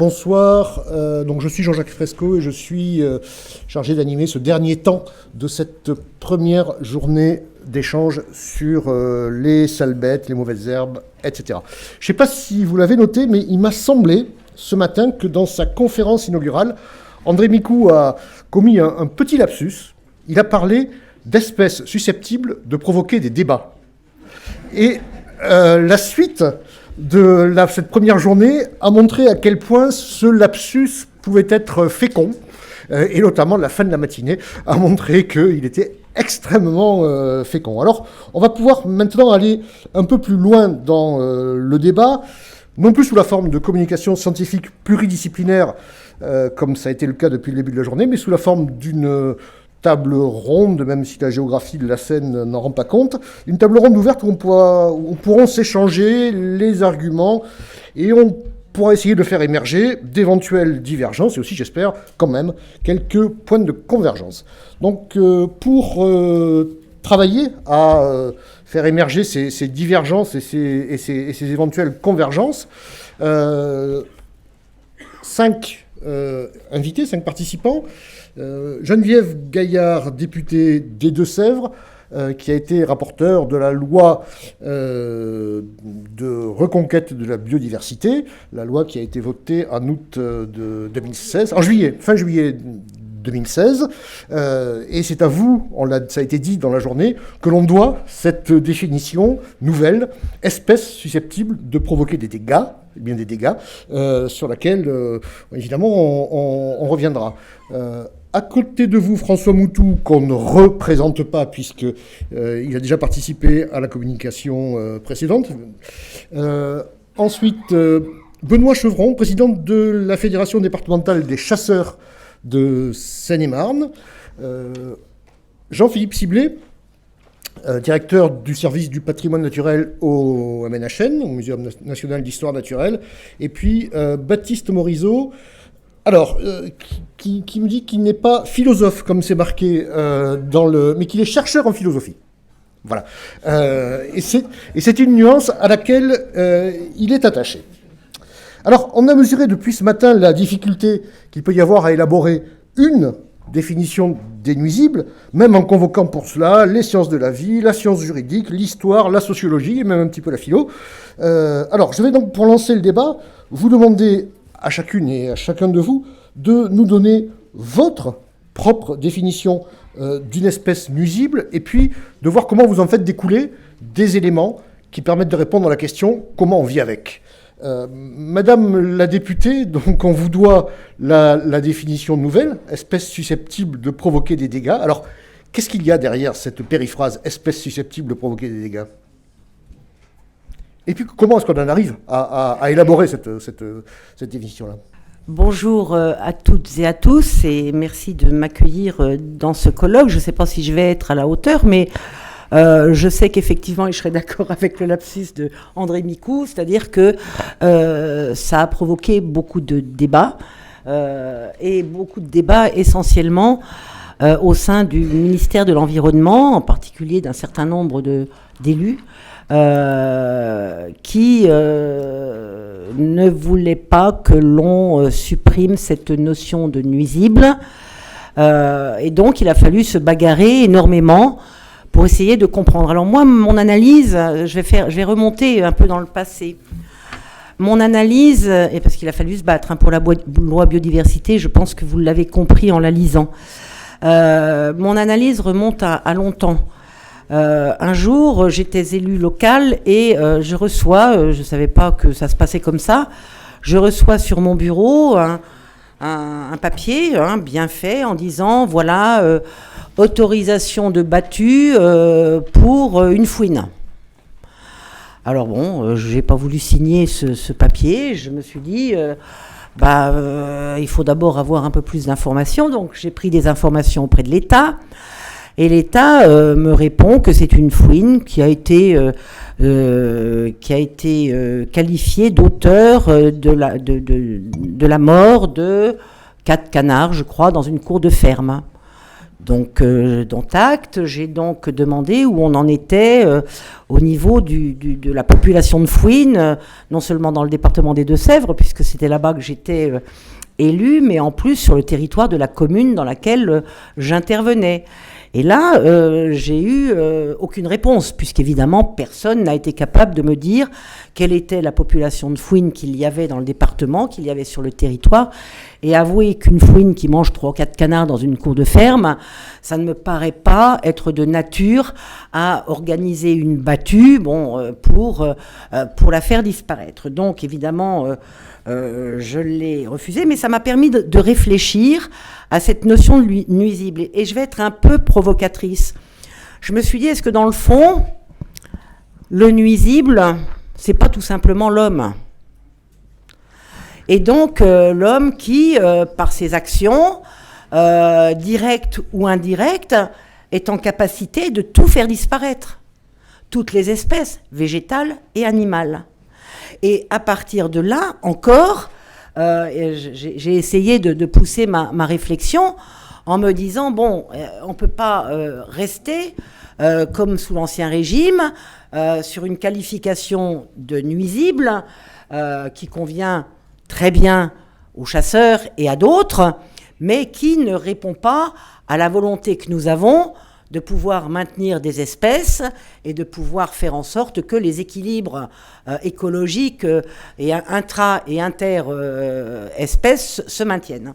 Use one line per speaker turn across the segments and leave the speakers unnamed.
Bonsoir, donc je suis Jean-Jacques Fresco et je suis chargé d'animer ce dernier temps de cette première journée d'échange sur les sales bêtes, les mauvaises herbes, etc. Je ne sais pas si vous l'avez noté, mais il m'a semblé ce matin que dans sa conférence inaugurale, André Micou a commis un petit lapsus. Il a parlé d'espèces susceptibles de provoquer des débats. Et la suite de cette première journée a montré à quel point ce lapsus pouvait être fécond, et notamment la fin de la matinée a montré qu'il était extrêmement fécond. Alors, on va pouvoir maintenant aller un peu plus loin dans le débat, non plus sous la forme de communication scientifique pluridisciplinaire, comme ça a été le cas depuis le début de la journée, mais sous la forme d'une table ronde, même si la géographie de la scène n'en rend pas compte, une table ronde ouverte où on pourront s'échanger les arguments et on pourra essayer de faire émerger d'éventuelles divergences et aussi, j'espère, quand même, quelques points de convergence. Donc, pour travailler à faire émerger ces divergences et ces éventuelles convergences, 5 invités, 5 participants. Geneviève Gaillard, députée des Deux-Sèvres, qui a été rapporteure de la loi de reconquête de la biodiversité, la loi qui a été votée en août de 2016, fin juillet 2016, et c'est à vous, ça a été dit dans la journée, que l'on doit cette définition nouvelle, espèce susceptible de provoquer des dégâts, bien des dégâts, sur laquelle, évidemment, on reviendra. À côté de vous, François Moutou, qu'on ne représente pas, puisqu'il a déjà participé à la communication précédente. Ensuite, Benoît Chevron, président de la Fédération départementale des chasseurs de Seine-et-Marne. Jean-Philippe Ciblet, directeur du service du patrimoine naturel au MNHN, au Muséum national d'histoire naturelle. Et puis, Baptiste Morisot, alors, qui me dit qu'il n'est pas philosophe, comme c'est marqué mais qu'il est chercheur en philosophie. Voilà. Et c'est une nuance à laquelle il est attaché. Alors, on a mesuré depuis ce matin la difficulté qu'il peut y avoir à élaborer une définition des nuisibles, même en convoquant pour cela les sciences de la vie, la science juridique, l'histoire, la sociologie et même un petit peu la philo. Alors, je vais donc, pour lancer le débat, vous demander à chacune et à chacun de vous de nous donner votre propre définition d'une espèce nuisible et puis de voir comment vous en faites découler des éléments qui permettent de répondre à la question « Comment on vit avec ?» Madame la députée, donc on vous doit la définition nouvelle, espèce susceptible de provoquer des dégâts. Alors, qu'est-ce qu'il y a derrière cette périphrase « espèce susceptible de provoquer des dégâts » ? Et puis, comment est-ce qu'on en arrive à élaborer cette définition-là ?
Bonjour à toutes et à tous, et merci de m'accueillir dans ce colloque. Je ne sais pas si je vais être à la hauteur, mais je sais qu'effectivement, et je serai d'accord avec le lapsus de André Micou, c'est-à-dire que ça a provoqué beaucoup de débats, et beaucoup de débats essentiellement au sein du ministère de l'Environnement, en particulier d'un certain nombre d'élus, qui ne voulaient pas que l'on supprime cette notion de nuisible. Et donc, il a fallu se bagarrer énormément pour essayer de comprendre. Alors moi, mon analyse, je vais remonter un peu dans le passé. Mon analyse, et parce qu'il a fallu se battre pour la loi biodiversité, je pense que vous l'avez compris en la lisant. Mon analyse remonte à longtemps. Un jour, j'étais élue locale et je reçois, je ne savais pas que ça se passait comme ça, je reçois sur mon bureau un papier bien fait en disant, voilà, autorisation de battue pour une fouine. Alors bon, je n'ai pas voulu signer ce papier, je me suis dit, il faut d'abord avoir un peu plus d'informations, donc j'ai pris des informations auprès de l'État. Et l'État me répond que c'est une fouine qui a été qualifiée d'auteur de la mort de 4 canards, je crois, dans une cour de ferme. Dont acte, j'ai donc demandé où on en était au niveau de la population de Fouines, non seulement dans le département des Deux-Sèvres, puisque c'était là-bas que j'étais élue, mais en plus sur le territoire de la commune dans laquelle j'intervenais. Et là, j'ai eu aucune réponse, puisqu'évidemment, personne n'a été capable de me dire quelle était la population de fouines qu'il y avait dans le département, qu'il y avait sur le territoire. Et avouer qu'une fouine qui mange 3 ou 4 canards dans une cour de ferme, ça ne me paraît pas être de nature à organiser une battue pour la faire disparaître. Donc, évidemment, je l'ai refusé, mais ça m'a permis de réfléchir à cette notion de nuisible. Et je vais être un peu provocatrice. Je me suis dit, est-ce que dans le fond, le nuisible, c'est pas tout simplement l'homme ? Et donc, l'homme qui, par ses actions, directes ou indirectes, est en capacité de tout faire disparaître. Toutes les espèces, végétales et animales. Et à partir de là, encore, j'ai essayé de pousser ma réflexion en me disant, on ne peut pas rester, comme sous l'Ancien Régime, sur une qualification de nuisible qui convient très bien aux chasseurs et à d'autres, mais qui ne répond pas à la volonté que nous avons de pouvoir maintenir des espèces et de pouvoir faire en sorte que les équilibres écologiques et intra- et inter-espèces se maintiennent.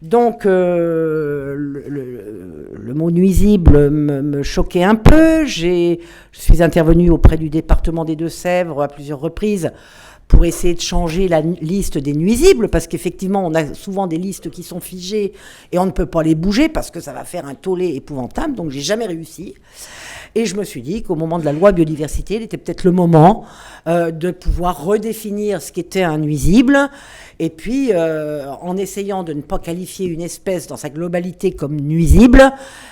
Donc, le mot nuisible me choquait un peu. Je suis intervenue auprès du département des Deux-Sèvres à plusieurs reprises pour essayer de changer la liste des nuisibles, parce qu'effectivement, on a souvent des listes qui sont figées et on ne peut pas les bouger parce que ça va faire un tollé épouvantable, donc j'ai jamais réussi. Et je me suis dit qu'au moment de la loi biodiversité, il était peut-être le moment de pouvoir redéfinir ce qu'était un nuisible, et puis en essayant de ne pas qualifier une espèce dans sa globalité comme nuisible,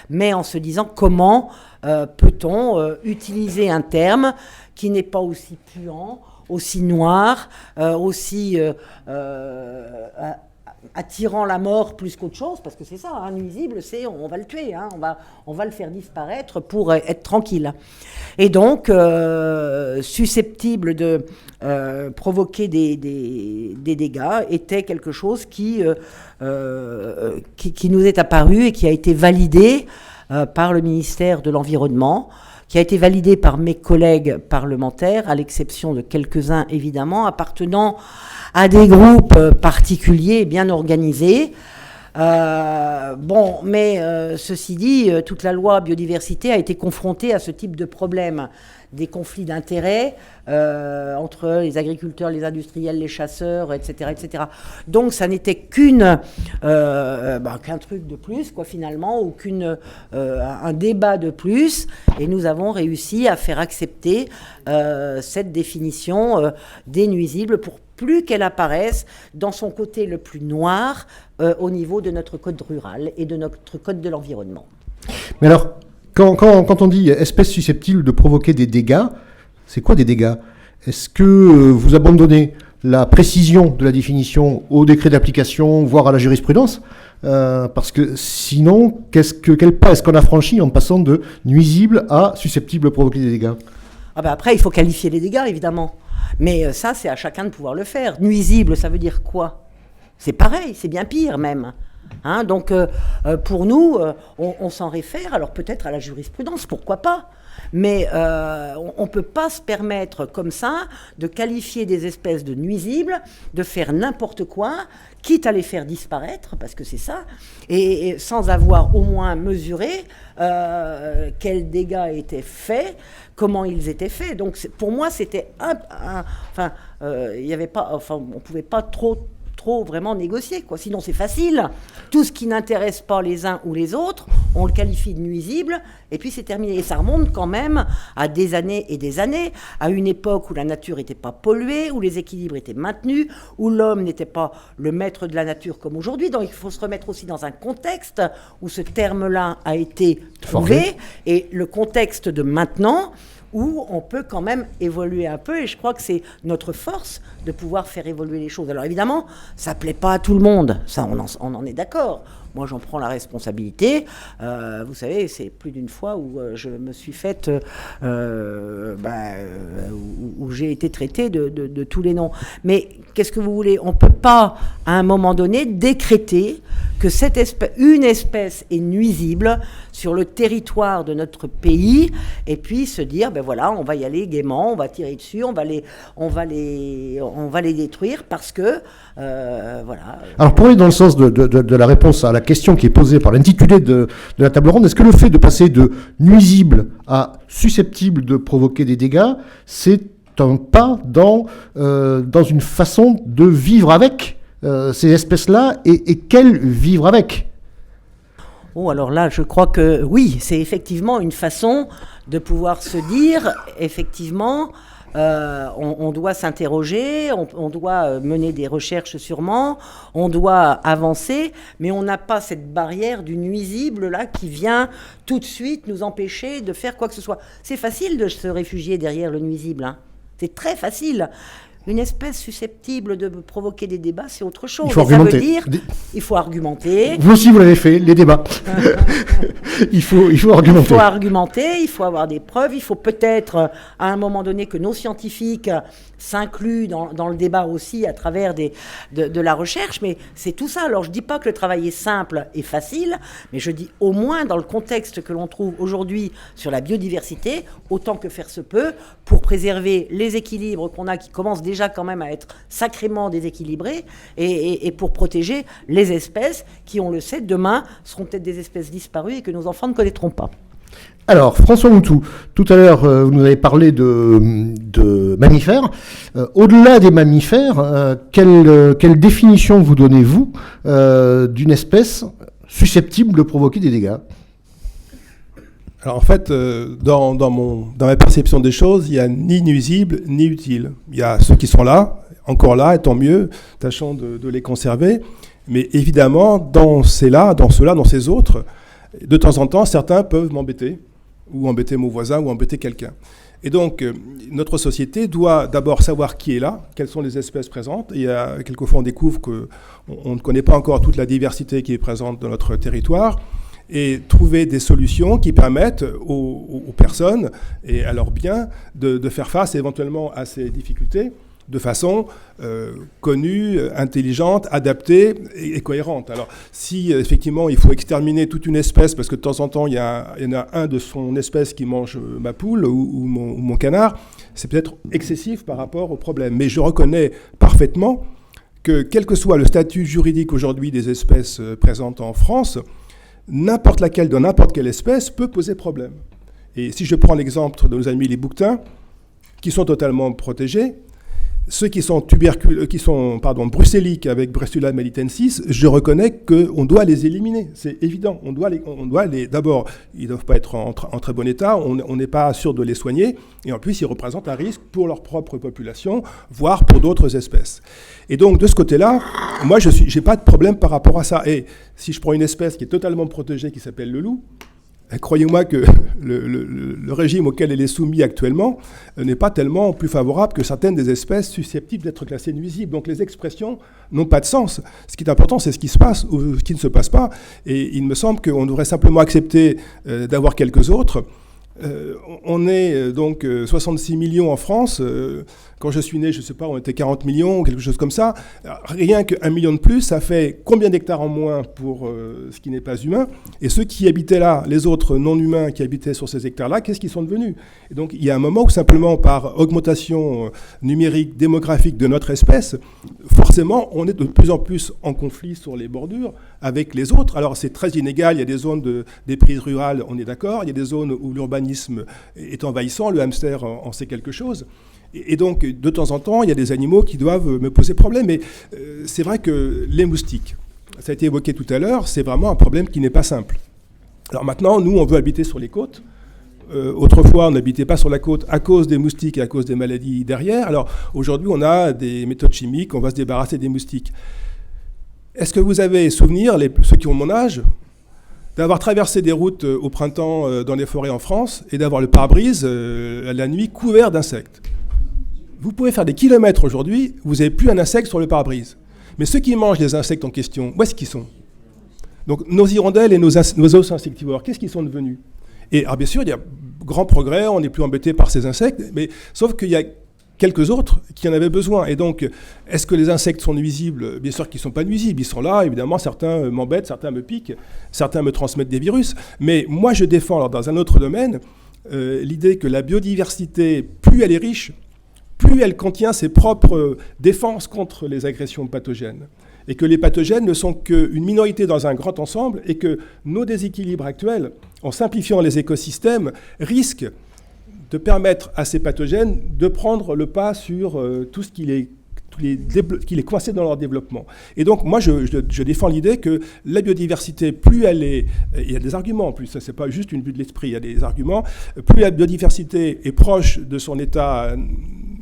mais en se disant comment peut-on utiliser un terme qui n'est pas aussi puant, aussi noir, aussi attirant la mort plus qu'autre chose, parce que c'est ça, un nuisible, c'est on va le tuer, on va le faire disparaître pour être tranquille. Et donc, susceptible de provoquer des dégâts, était quelque chose qui nous est apparu et qui a été validé par le ministère de l'Environnement, qui a été validé par mes collègues parlementaires, à l'exception de quelques-uns évidemment, appartenant à des groupes particuliers bien organisés. Ceci dit, toute la loi biodiversité a été confrontée à ce type de problème, des conflits d'intérêts entre les agriculteurs, les industriels, les chasseurs, etc., etc. Donc ça n'était qu'un truc de plus, quoi, finalement, ou un débat de plus, et nous avons réussi à faire accepter cette définition des nuisibles pour plus qu'elle apparaisse dans son côté le plus noir au niveau de notre code rural et de notre code de l'environnement.
Mais alors, quand on dit espèce susceptible de provoquer des dégâts, c'est quoi des dégâts ? Est-ce que vous abandonnez la précision de la définition au décret d'application, voire à la jurisprudence ? Parce que sinon, quel pas est-ce qu'on a franchi en passant de nuisible à susceptible de provoquer des dégâts ?
Après, il faut qualifier les dégâts, évidemment. Mais ça, c'est à chacun de pouvoir le faire. Nuisible, ça veut dire quoi ? C'est pareil, c'est bien pire même. Donc, pour nous, on s'en réfère, alors peut-être à la jurisprudence, pourquoi pas ? Mais on ne peut pas se permettre comme ça de qualifier des espèces de nuisibles, de faire n'importe quoi, quitte à les faire disparaître, parce que c'est ça, et sans avoir au moins mesuré quels dégâts étaient faits, comment ils étaient faits. Donc pour moi, c'était il y avait pas, on pouvait pas trop vraiment négocier, quoi. Sinon c'est facile. Tout ce qui n'intéresse pas les uns ou les autres, on le qualifie de nuisible, et puis c'est terminé. Et ça remonte quand même à des années et des années, à une époque où la nature n'était pas polluée, où les équilibres étaient maintenus, où l'homme n'était pas le maître de la nature comme aujourd'hui. Donc il faut se remettre aussi dans un contexte où ce terme-là a été trouvé, et le contexte de maintenant, où on peut quand même évoluer un peu, et je crois que c'est notre force de pouvoir faire évoluer les choses. Alors évidemment, ça ne plaît pas à tout le monde, ça on en est d'accord. Moi, j'en prends la responsabilité. Vous savez, c'est plus d'une fois où je me suis faite, où j'ai été traitée de tous les noms. Mais qu'est-ce que vous voulez ? On ne peut pas, à un moment donné, décréter que une espèce est nuisible sur le territoire de notre pays, et puis se dire, ben voilà, on va y aller gaiement, on va tirer dessus, on va les détruire parce que, voilà.
Alors pour aller dans le sens de la réponse à la question qui est posée par l'intitulé de la table ronde, est-ce que le fait de passer de nuisible à susceptible de provoquer des dégâts, c'est un pas dans une façon de vivre avec ces espèces-là, et quelles vivre avec ?
Oh, alors là, je crois que oui, c'est effectivement une façon de pouvoir se dire, effectivement, on doit s'interroger, on doit mener des recherches sûrement, on doit avancer, mais on n'a pas cette barrière du nuisible là qui vient tout de suite nous empêcher de faire quoi que ce soit. C'est facile de se réfugier derrière le nuisible, hein. C'est très facile. Une espèce susceptible de provoquer des débats, c'est autre chose.
Il faut
argumenter. Ça veut dire,
il
faut argumenter.
Vous aussi, vous l'avez fait, les débats. il faut argumenter.
Il faut argumenter, il faut avoir des preuves, il faut peut-être, à un moment donné, que nos scientifiques s'incluent dans le débat aussi à travers de la recherche, mais c'est tout ça. Alors, je ne dis pas que le travail est simple et facile, mais je dis au moins dans le contexte que l'on trouve aujourd'hui sur la biodiversité, autant que faire se peut, pour préserver les équilibres qu'on a qui commencent déjà quand même à être sacrément déséquilibrés, et pour protéger les espèces qui, on le sait, demain seront peut-être des espèces disparues et que nos enfants ne connaîtront pas.
Alors, François Moutou, tout à l'heure, vous nous avez parlé de mammifères. Au-delà des mammifères, quelle définition vous donnez-vous d'une espèce susceptible de provoquer des dégâts ?
Alors en fait, dans ma perception des choses, il n'y a ni nuisible ni utile. Il y a ceux qui sont là, encore là, et tant mieux, tâchons de les conserver. Mais évidemment, dans ceux-là, dans ces autres, de temps en temps, certains peuvent m'embêter, ou embêter mon voisin, ou embêter quelqu'un. Et donc, notre société doit d'abord savoir qui est là, quelles sont les espèces présentes. Et quelquefois, on découvre qu'on ne connaît pas encore toute la diversité qui est présente dans notre territoire, et trouver des solutions qui permettent aux personnes et à leurs biens de faire face éventuellement à ces difficultés de façon connue, intelligente, adaptée et cohérente. Alors, si effectivement il faut exterminer toute une espèce parce que de temps en temps il y en a un de son espèce qui mange ma poule ou mon canard, c'est peut-être excessif par rapport au problème. Mais je reconnais parfaitement que quel que soit le statut juridique aujourd'hui des espèces présentes en France, n'importe laquelle de n'importe quelle espèce peut poser problème. Et si je prends l'exemple de nos amis les bouquetins, qui sont totalement protégés, ceux qui sont brucelliques avec Brucella melitensis, je reconnais qu'on doit les éliminer. C'est évident. On doit les. D'abord, ils ne doivent pas être en très bon état. On n'est pas sûr de les soigner. Et en plus, ils représentent un risque pour leur propre population, voire pour d'autres espèces. Et donc, de ce côté-là, moi, je n'ai pas de problème par rapport à ça. Et si je prends une espèce qui est totalement protégée, qui s'appelle le loup, croyez-moi que le régime auquel elle est soumise actuellement n'est pas tellement plus favorable que certaines des espèces susceptibles d'être classées nuisibles. Donc les expressions n'ont pas de sens. Ce qui est important, c'est ce qui se passe ou ce qui ne se passe pas. Et il me semble qu'on devrait simplement accepter d'avoir quelques autres. On est donc 66 millions en France. Quand je suis né, je ne sais pas, on était 40 millions, quelque chose comme ça. Rien qu'un million de plus, ça fait combien d'hectares en moins pour ce qui n'est pas humain ? Et ceux qui habitaient là, les autres non-humains qui habitaient sur ces hectares-là, qu'est-ce qu'ils sont devenus ? Et donc il y a un moment où simplement par augmentation numérique, démographique de notre espèce, forcément on est de plus en plus en conflit sur les bordures avec les autres. Alors c'est très inégal, il y a des zones des prises rurales, on est d'accord, il y a des zones où l'urbanisme est envahissant, le hamster en sait quelque chose. Et donc, de temps en temps, il y a des animaux qui doivent me poser problème. Mais c'est vrai que les moustiques, ça a été évoqué tout à l'heure, c'est vraiment un problème qui n'est pas simple. Alors maintenant, nous, on veut habiter sur les côtes. Autrefois, on n'habitait pas sur la côte à cause des moustiques et à cause des maladies derrière. Alors aujourd'hui, on a des méthodes chimiques, on va se débarrasser des moustiques. Est-ce que vous avez souvenir, ceux qui ont mon âge, d'avoir traversé des routes au printemps dans les forêts en France et d'avoir le pare-brise la nuit couvert d'insectes. Vous pouvez faire des kilomètres aujourd'hui, vous n'avez plus un insecte sur le pare-brise. Mais ceux qui mangent les insectes en question, où est-ce qu'ils sont? Donc nos hirondelles et nos os insectivores, qu'est-ce qu'ils sont devenus? Et alors bien sûr, il y a grand progrès, on n'est plus embêté par ces insectes, mais sauf qu'il y a quelques autres qui en avaient besoin. Et donc, est-ce que les insectes sont nuisibles? Bien sûr qu'ils ne sont pas nuisibles, ils sont là, évidemment, certains m'embêtent, certains me piquent, certains me transmettent des virus. Mais moi, je défends, alors, dans un autre domaine, l'idée que la biodiversité, plus elle est riche, plus elle contient ses propres défenses contre les agressions pathogènes. Et que les pathogènes ne sont qu'une minorité dans un grand ensemble, et que nos déséquilibres actuels, en simplifiant les écosystèmes, risquent de permettre à ces pathogènes de prendre le pas sur tout ce qui les coincé dans leur développement. Et donc, moi, je défends l'idée que la biodiversité, plus elle est... Il y a des arguments en plus, ça, c'est pas juste une vue de l'esprit, il y a des arguments. Plus la biodiversité est proche de son état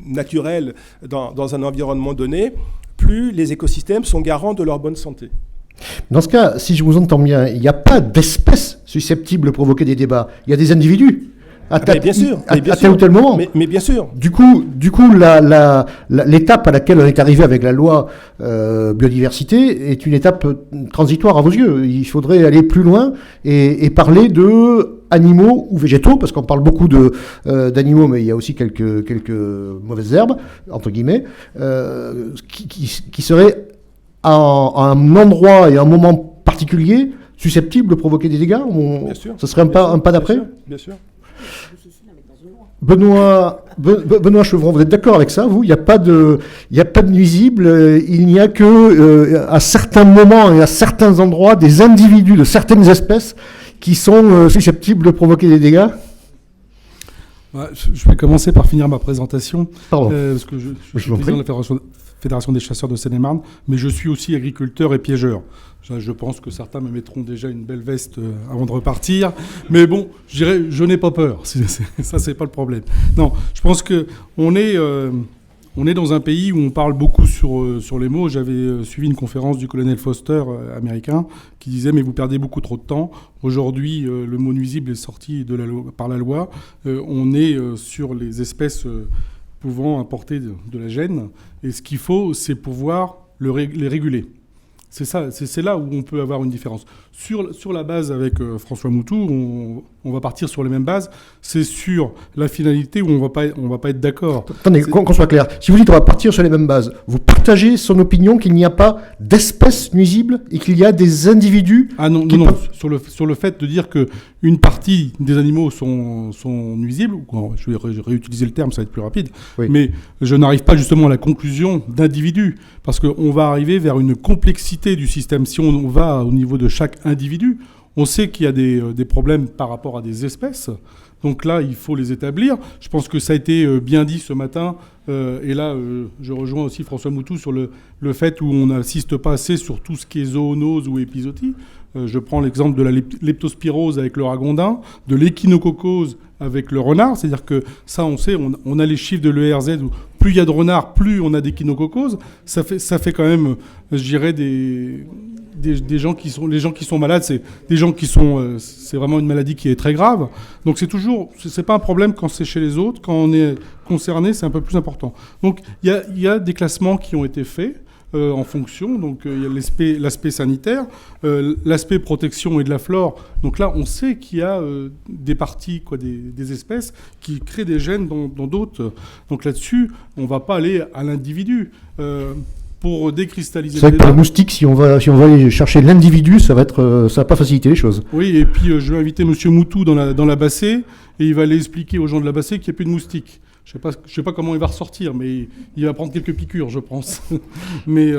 naturel dans un environnement donné, plus les écosystèmes sont garants de leur bonne santé.
Dans ce cas, si je vous entends bien, il n'y a pas d'espèces susceptibles de provoquer des débats. Il y a des individus.
Bien sûr.
À tel ou tel moment.
Mais bien sûr.
Du coup, l'étape à laquelle on est arrivé avec la loi biodiversité est une étape transitoire à vos yeux. Il faudrait aller plus loin et parler de animaux ou végétaux, parce qu'on parle beaucoup d'animaux, mais il y a aussi quelques mauvaises herbes, entre guillemets, qui seraient à un endroit et à un moment particulier susceptibles de provoquer des dégâts.
Bien sûr.
Ce serait un pas d'après?
Bien sûr.
Benoît Chevron, vous êtes d'accord avec ça, vous? Il n'y a pas de nuisibles, il n'y a que à certains moments et à certains endroits des individus de certaines espèces qui sont susceptibles de provoquer des dégâts?
Je vais commencer par finir ma présentation.
Pardon.
Parce que je suis président de la Fédération des chasseurs de Seine-et-Marne, mais je suis aussi agriculteur et piégeur. Je pense que certains me mettront déjà une belle veste avant de repartir. Mais bon, je dirais, je n'ai pas peur. Ça, c'est pas le problème. Non, je pense qu'on est dans un pays où on parle beaucoup sur les mots. J'avais suivi une conférence du colonel Foster, américain, qui disait « mais vous perdez beaucoup trop de temps ». Aujourd'hui, le mot nuisible est sorti par la loi. On est sur les espèces pouvant apporter de la gêne. Et ce qu'il faut, c'est pouvoir les réguler. C'est là où on peut avoir une différence. Sur la base avec François Moutou, on va partir sur les mêmes bases. C'est sur la finalité où on va pas être d'accord.
Attendez, qu'on soit clair. Si vous dites on va partir sur les mêmes bases, vous partagez son opinion qu'il n'y a pas d'espèces nuisibles et qu'il y a des individus...
Ah non. Sur le fait de dire qu'une partie des animaux sont nuisibles, je vais réutiliser le terme, ça va être plus rapide, oui. Mais je n'arrive pas justement à la conclusion d'individus, parce qu'on va arriver vers une complexité du système. Si on va au niveau de chaque individu, on sait qu'il y a des problèmes par rapport à des espèces. Donc là, il faut les établir. Je pense que ça a été bien dit ce matin. Et là, je rejoins aussi François Moutou sur le fait où on n'insiste pas assez sur tout ce qui est zoonose ou épizootie. Je prends l'exemple de la leptospirose avec le ragondin, de l'échinococose avec le renard. C'est-à-dire que ça, on sait, on a les chiffres de l'ERZ où plus il y a de renards, plus on a d'échinococose. Ça fait quand même, je dirais, des gens qui sont... Les gens qui sont malades, c'est des gens qui sont... c'est vraiment une maladie qui est très grave. Donc c'est pas un problème quand c'est chez les autres. Quand on est concerné, c'est un peu plus important. Donc il y a des classements qui ont été faits. En fonction, donc il y a l'aspect sanitaire, l'aspect protection et de la flore. Donc là, on sait qu'il y a des parties, des espèces qui créent des gènes dans d'autres. Donc là-dessus, on ne va pas aller à l'individu. Pour décristalliser.
C'est vrai que pour les moustiques, si on va aller chercher l'individu, ça va pas faciliter les choses.
Oui, et puis je vais inviter Monsieur Moutou dans la Bassée, et il va aller expliquer aux gens de la Bassée qu'il n'y a plus de moustiques. Je sais pas comment il va ressortir, mais il va prendre quelques piqûres, je pense. Mais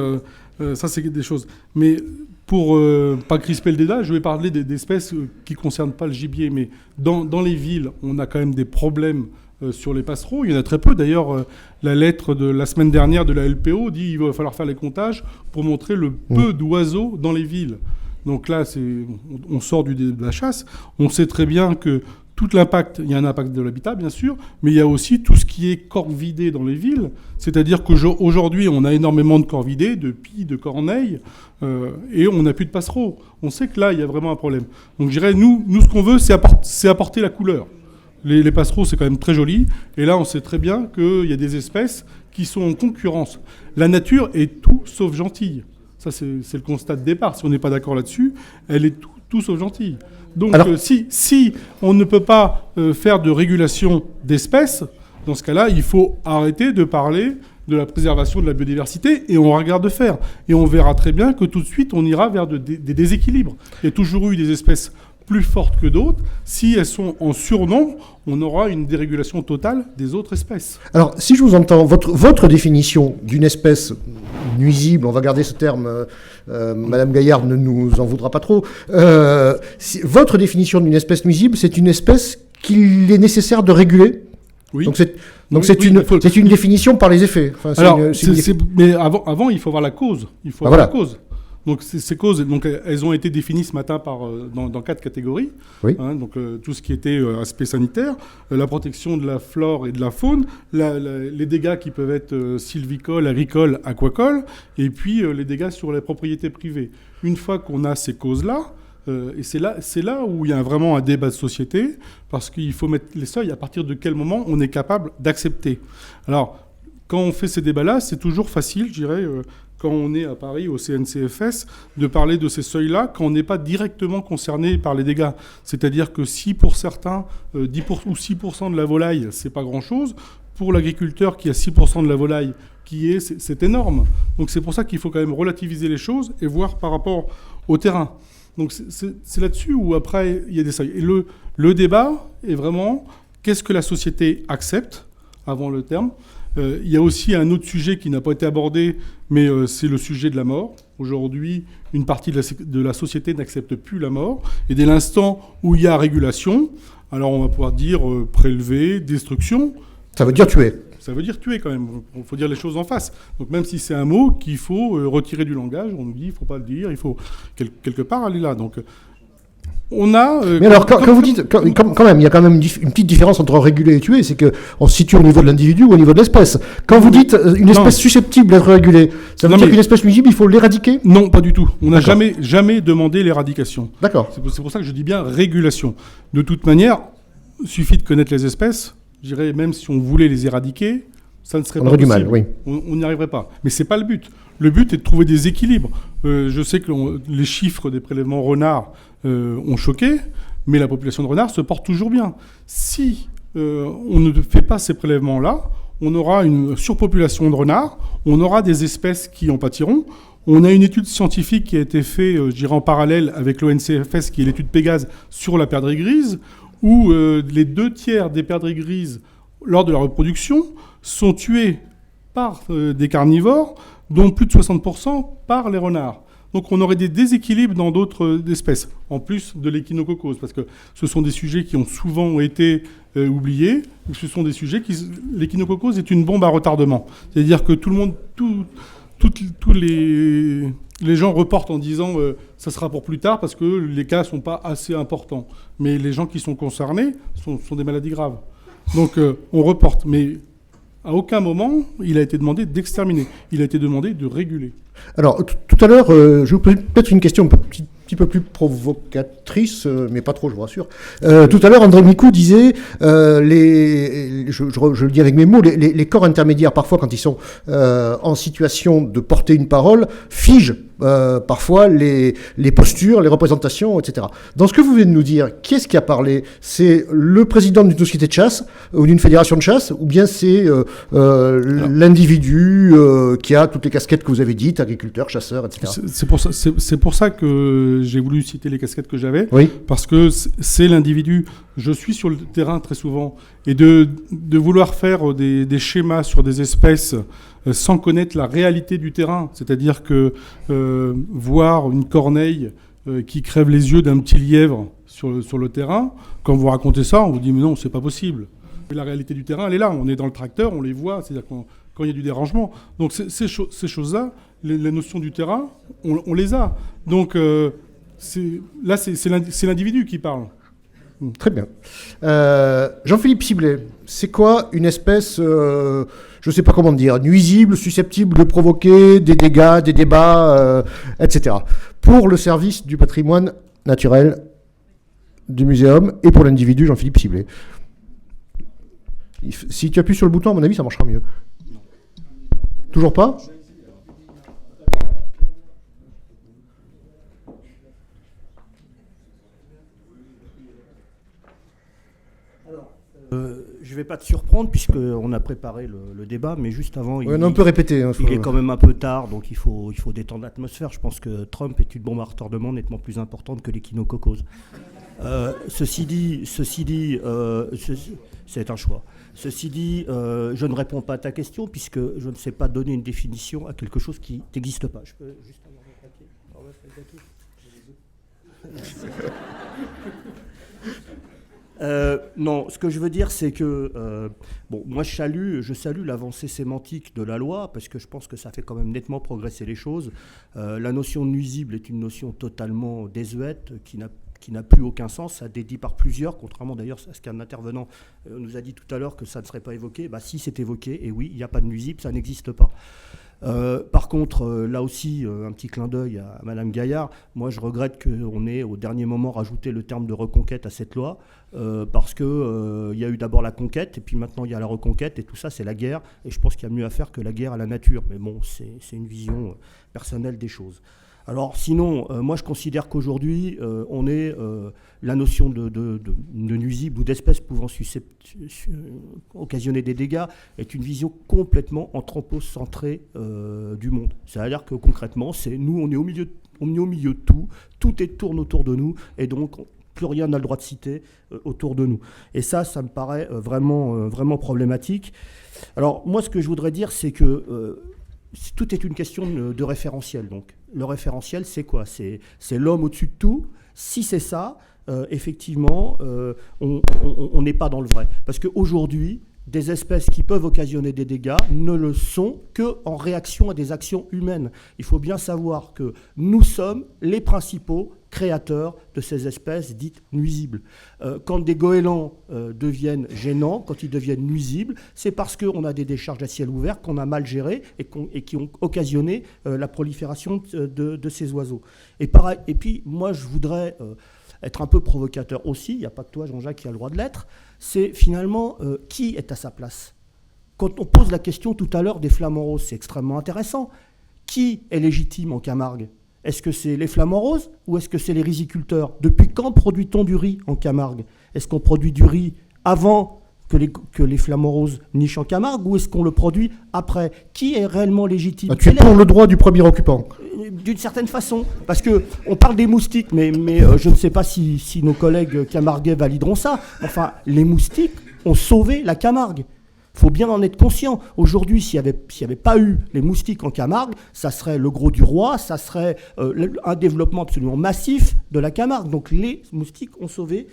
ça, c'est des choses. Mais pour pas crisper le débat, je vais parler d'espèces qui ne concernent pas le gibier. Mais dans les villes, on a quand même des problèmes sur les passereaux. Il y en a très peu. D'ailleurs, la lettre de la semaine dernière de la LPO dit qu'il va falloir faire les comptages pour montrer le peu d'oiseaux dans les villes. Donc là, on sort de la chasse. On sait très bien que tout l'impact, il y a un impact de l'habitat, bien sûr, mais il y a aussi tout ce qui est corvidé dans les villes. C'est-à-dire qu'aujourd'hui, on a énormément de corvidés, de pies, de corneilles, et on n'a plus de passereaux. On sait que là, il y a vraiment un problème. Donc, je dirais, nous ce qu'on veut, c'est apporter la couleur. Les passereaux, c'est quand même très joli. Et là, on sait très bien qu'il y a des espèces qui sont en concurrence. La nature est tout sauf gentille. Ça, c'est le constat de départ. Si on n'est pas d'accord là-dessus, elle est tout sauf gentille. Donc, si on ne peut pas faire de régulation d'espèces, dans ce cas-là, il faut arrêter de parler de la préservation de la biodiversité et on regarde faire. Et on verra très bien que tout de suite, on ira vers des déséquilibres. Il y a toujours eu des espèces plus fortes que d'autres. Si elles sont en surnombre, on aura une dérégulation totale des autres espèces.
Alors, si je vous entends, votre définition d'une espèce nuisible, on va garder ce terme, Madame Gaillard ne nous en voudra pas trop, votre définition d'une espèce nuisible, c'est une espèce qu'il est nécessaire de réguler. Oui. Donc c'est une définition par les effets. Enfin,
alors, mais avant, il faut voir la cause. Il faut voir la cause. Donc ces causes, donc elles ont été définies ce matin dans 4 catégories. Oui. Donc tout ce qui était aspect sanitaire, la protection de la flore et de la faune, les dégâts qui peuvent être sylvicoles, agricoles, aquacoles, et puis les dégâts sur les propriétés privées. Une fois qu'on a ces causes-là, et c'est là où il y a vraiment un débat de société, parce qu'il faut mettre les seuils à partir de quel moment on est capable d'accepter. Alors, quand on fait ces débats-là, c'est toujours facile, je dirais, quand on est à Paris, au CNCFS, de parler de ces seuils-là quand on n'est pas directement concerné par les dégâts. C'est-à-dire que si pour certains, 10% ou 6% de la volaille, c'est pas grand-chose, pour l'agriculteur qui a 6% de la volaille, c'est énorme. Donc c'est pour ça qu'il faut quand même relativiser les choses et voir par rapport au terrain. Donc c'est là-dessus où après il y a des seuils. Et le débat est vraiment qu'est-ce que la société accepte avant le terme. Il y a aussi un autre sujet qui n'a pas été abordé, mais c'est le sujet de la mort. Aujourd'hui, une partie de la société n'accepte plus la mort. Et dès l'instant où il y a régulation, alors on va pouvoir dire prélever, destruction.
Ça veut dire tuer.
Ça veut dire tuer quand même. Il faut dire les choses en face. Donc même si c'est un mot qu'il faut retirer du langage, on nous dit il ne faut pas le dire, il faut quelque part aller là. Donc on a.
Mais alors quand vous dites quand même, il y a quand même une petite différence entre réguler et tuer, c'est que on se situe au niveau de l'individu ou au niveau de l'espèce. Quand vous dites une espèce susceptible d'être régulée, ça veut dire qu'une espèce nuisible, il faut l'éradiquer ?
Non, pas du tout. On n'a jamais demandé l'éradication.
D'accord.
C'est pour ça que je dis bien régulation. De toute manière, il suffit de connaître les espèces. Je dirais, même si on voulait les éradiquer, ça ne serait pas possible. On aurait du mal, oui. On n'y arriverait pas. Mais ce n'est pas le but. Le but est de trouver des équilibres. Je sais que les chiffres des prélèvements renards ont choqué, mais la population de renards se porte toujours bien. Si on ne fait pas ces prélèvements-là, on aura une surpopulation de renards, on aura des espèces qui en pâtiront. On a une étude scientifique qui a été faite, je dirais, en parallèle avec l'ONCFS, qui est l'étude Pégase sur la perdrix grise, où les 2/3 des perdrix grises, lors de la reproduction, sont tués par des carnivores, dont plus de 60% par les renards. Donc on aurait des déséquilibres dans d'autres espèces, en plus de l'échinococose, parce que ce sont des sujets qui ont souvent été oubliés. Ce sont des sujets l'échinococose est une bombe à retardement. C'est-à-dire que tout le monde, tous les gens reportent en disant ça sera pour plus tard parce que les cas ne sont pas assez importants. Mais les gens qui sont concernés sont des maladies graves. Donc on reporte. Mais à aucun moment, il a été demandé d'exterminer. Il a été demandé de réguler.
Alors, tout à l'heure, je vous pose peut-être une question un petit peu plus provocatrice, mais pas trop, je vous rassure. Tout à l'heure, André Micou disait, je le dis avec mes mots, les corps intermédiaires, parfois, quand ils sont en situation de porter une parole, figent parfois les postures, les représentations, etc. Dans ce que vous venez de nous dire, qui est-ce qui a parlé ? C'est le président d'une société de chasse ou d'une fédération de chasse, ou bien c'est l'individu qui a toutes les casquettes que vous avez dites, agriculteur, chasseur, etc.
C'est pour ça que j'ai voulu citer les casquettes que j'avais,
oui.
Parce que c'est l'individu. Je suis sur le terrain très souvent, et de vouloir faire des schémas sur des espèces sans connaître la réalité du terrain, c'est-à-dire que voir une corneille qui crève les yeux d'un petit lièvre sur le terrain, quand vous racontez ça, on vous dit mais non, c'est pas possible. Mais la réalité du terrain, elle est là. On est dans le tracteur, on les voit, c'est-à-dire quand il y a du dérangement. Donc ces choses-là, les notions du terrain, on les a. Donc c'est l'individu qui parle.
Très bien. Jean-Philippe Siblet, c'est quoi une espèce, je ne sais pas comment dire, nuisible, susceptible de provoquer des dégâts, des débats, etc. pour le service du patrimoine naturel du muséum et pour l'individu Jean-Philippe Siblet? Si tu appuies sur le bouton, à mon avis, ça marchera mieux. Toujours pas?
Je ne vais pas te surprendre puisqu'on a préparé le débat, mais juste avant,
on peut répéter.
Il est quand même un peu tard, donc il faut détendre l'atmosphère. Je pense que Trump est une bombe à retardement nettement plus importante que l'échinococose. Ceci dit, c'est un choix. Ceci dit, je ne réponds pas à ta question puisque je ne sais pas donner une définition à quelque chose qui n'existe pas. Je peux juste avoir le papier. Non, ce que je veux dire, c'est que moi je salue l'avancée sémantique de la loi parce que je pense que ça fait quand même nettement progresser les choses. La notion de nuisible est une notion totalement désuète qui n'a plus aucun sens. Ça a été dit par plusieurs, contrairement d'ailleurs à ce qu'un intervenant nous a dit tout à l'heure que ça ne serait pas évoqué. Si, c'est évoqué, et oui, il n'y a pas de nuisible, ça n'existe pas. Par contre, là aussi, un petit clin d'œil à Madame Gaillard. Moi, je regrette qu'on ait au dernier moment rajouté le terme de reconquête à cette loi, parce que il y a eu d'abord la conquête, et puis maintenant il y a la reconquête, et tout ça, c'est la guerre. Et je pense qu'il y a mieux à faire que la guerre à la nature. Mais bon, c'est une vision personnelle des choses. Alors sinon, moi je considère qu'aujourd'hui, on est la notion de nuisible ou d'espèce pouvant occasionner des dégâts est une vision complètement anthropocentrée du monde. C'est-à-dire que concrètement, nous, on est au milieu de tout tourne autour de nous, et donc plus rien n'a le droit de citer autour de nous. Et ça me paraît vraiment problématique. Alors moi, ce que je voudrais dire, c'est que tout est une question de référentiel. Donc, le référentiel, c'est quoi? C'est l'homme au-dessus de tout. Si c'est ça, effectivement, on n'est pas dans le vrai. Parce qu'aujourd'hui, des espèces qui peuvent occasionner des dégâts ne le sont qu'en réaction à des actions humaines. Il faut bien savoir que nous sommes les principaux créateurs de ces espèces dites nuisibles. Quand des goélands deviennent gênants, quand ils deviennent nuisibles, c'est parce qu'on a des décharges à ciel ouvert qu'on a mal gérées et qui ont occasionné la prolifération de ces oiseaux. Et puis, moi, je voudrais être un peu provocateur aussi, il n'y a pas que toi, Jean-Jacques, qui a le droit de l'être, c'est finalement qui est à sa place. Quand on pose la question tout à l'heure des flamants roses, c'est extrêmement intéressant. Qui est légitime en Camargue? Est-ce que c'est les flamants roses ou est-ce que c'est les riziculteurs? Depuis quand produit-on du riz en Camargue? Est-ce qu'on produit du riz avant que les flamants roses nichent en Camargue, ou est-ce qu'on le produit après? Qui est réellement légitime?
Tu es pour le droit du premier occupant?
D'une certaine façon, parce qu'on parle des moustiques, mais je ne sais pas si nos collègues camarguais valideront ça. Enfin, les moustiques ont sauvé la Camargue. Il faut bien en être conscient. Aujourd'hui, s'il n'y avait pas eu les moustiques en Camargue, ça serait le gros du roi, ça serait un développement absolument massif de la Camargue. Donc les moustiques ont sauvé.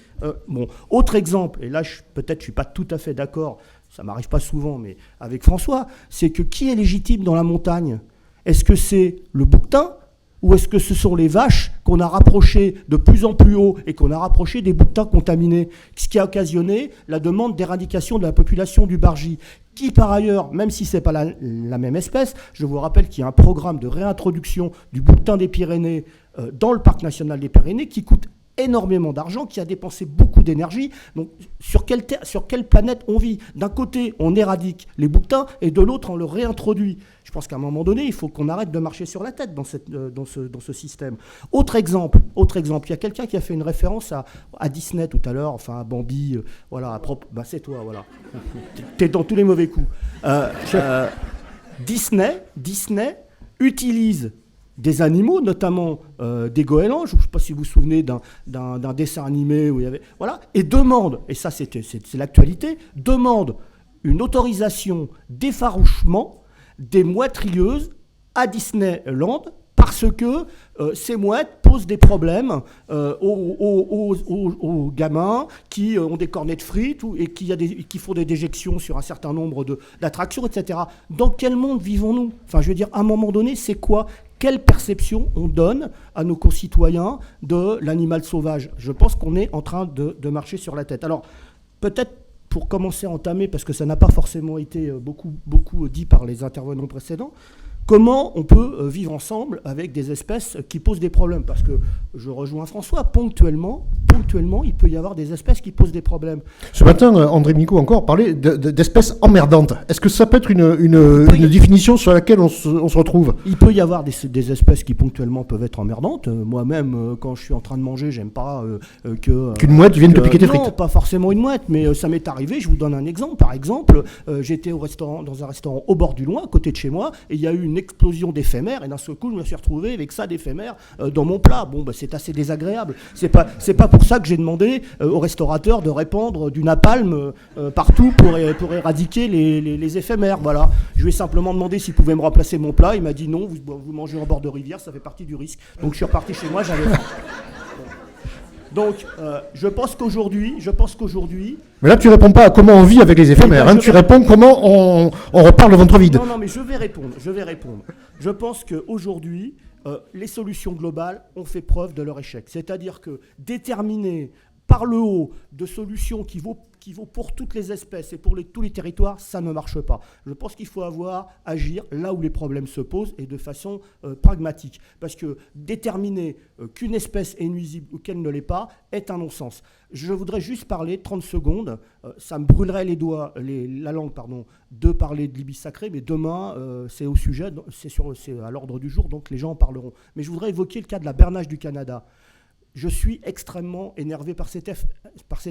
Autre exemple, et là peut-être je ne suis pas tout à fait d'accord, ça ne m'arrive pas souvent, mais avec François, c'est que qui est légitime dans la montagne? Est-ce que c'est le bouquetin ou est-ce que ce sont les vaches qu'on a rapprochées de plus en plus haut et qu'on a rapprochées des bouquetins contaminés, ce qui a occasionné la demande d'éradication de la population du bargy, qui par ailleurs, même si ce n'est pas la même espèce, je vous rappelle qu'il y a un programme de réintroduction du bouquetin des Pyrénées dans le parc national des Pyrénées qui coûte énormément d'argent, qui a dépensé beaucoup d'énergie. Donc sur quelle planète on vit? D'un côté, on éradique les bouquetins et de l'autre, on le réintroduit. Je pense qu'à un moment donné, il faut qu'on arrête de marcher sur la tête dans ce système. Autre exemple, il y a quelqu'un qui a fait une référence à Disney tout à l'heure, enfin à Bambi, voilà, c'est toi, voilà. T'es dans tous les mauvais coups. Disney utilise des animaux, notamment des goélands, je ne sais pas si vous vous souvenez d'un dessin animé où il y avait... Voilà, et demande, et ça c'est l'actualité, demande une autorisation d'effarouchement des mouettes rieuses à Disneyland parce que ces mouettes posent des problèmes aux gamins qui ont des cornets de frites et qui font des déjections sur un certain nombre d'attractions, etc. Dans quel monde vivons-nous? Enfin, je veux dire, à un moment donné, c'est quoi? quelle perception on donne à nos concitoyens de l'animal sauvage. Je pense qu'on est en train de marcher sur la tête. Alors, peut-être pour commencer à entamer, parce que ça n'a pas forcément été beaucoup dit par les intervenants précédents, comment on peut vivre ensemble avec des espèces qui posent des problèmes? Parce que, je rejoins François, ponctuellement, il peut y avoir des espèces qui posent des problèmes.
Ce matin, André Mico encore parlait d'espèces emmerdantes. Est-ce que ça peut être une définition sur laquelle on se retrouve?
Il peut y avoir des espèces qui ponctuellement peuvent être emmerdantes. Moi-même, quand je suis en train de manger, j'aime pas
qu'une mouette vienne te piquer tes frites.
Non, pas forcément une mouette, mais ça m'est arrivé. Je vous donne un exemple. Par exemple, j'étais dans un restaurant au bord du Loing, à côté de chez moi, et il y a eu une explosion d'éphémères, et d'un seul coup, je me suis retrouvé avec ça d'éphémères dans mon plat. Bon, c'est assez désagréable. C'est pas pour ça que j'ai demandé au restaurateur de répandre du napalm partout pour éradiquer les éphémères. Voilà. Je lui ai simplement demandé s'il pouvait me remplacer mon plat. Il m'a dit non, vous mangez en bord de rivière, ça fait partie du risque. Donc je suis reparti chez moi, j'avais faim. Donc, je pense qu'aujourd'hui...
Mais là, tu réponds pas à comment on vit avec les éphémères. Tu réponds comment on repart le ventre vide.
Non, mais je vais répondre. Je pense qu'aujourd'hui, les solutions globales ont fait preuve de leur échec. C'est-à-dire que déterminer par le haut de solutions qui vaut pour toutes les espèces et pour tous les territoires, ça ne marche pas. Je pense qu'il faut agir là où les problèmes se posent et de façon pragmatique. Parce que déterminer qu'une espèce est nuisible ou qu'elle ne l'est pas est un non-sens. Je voudrais juste parler 30 secondes, ça me brûlerait la langue, de parler de l'ibis sacré, mais demain, c'est au sujet, c'est à l'ordre du jour, donc les gens en parleront. Mais je voudrais évoquer le cas de la bernache du Canada. Je suis extrêmement énervé par cette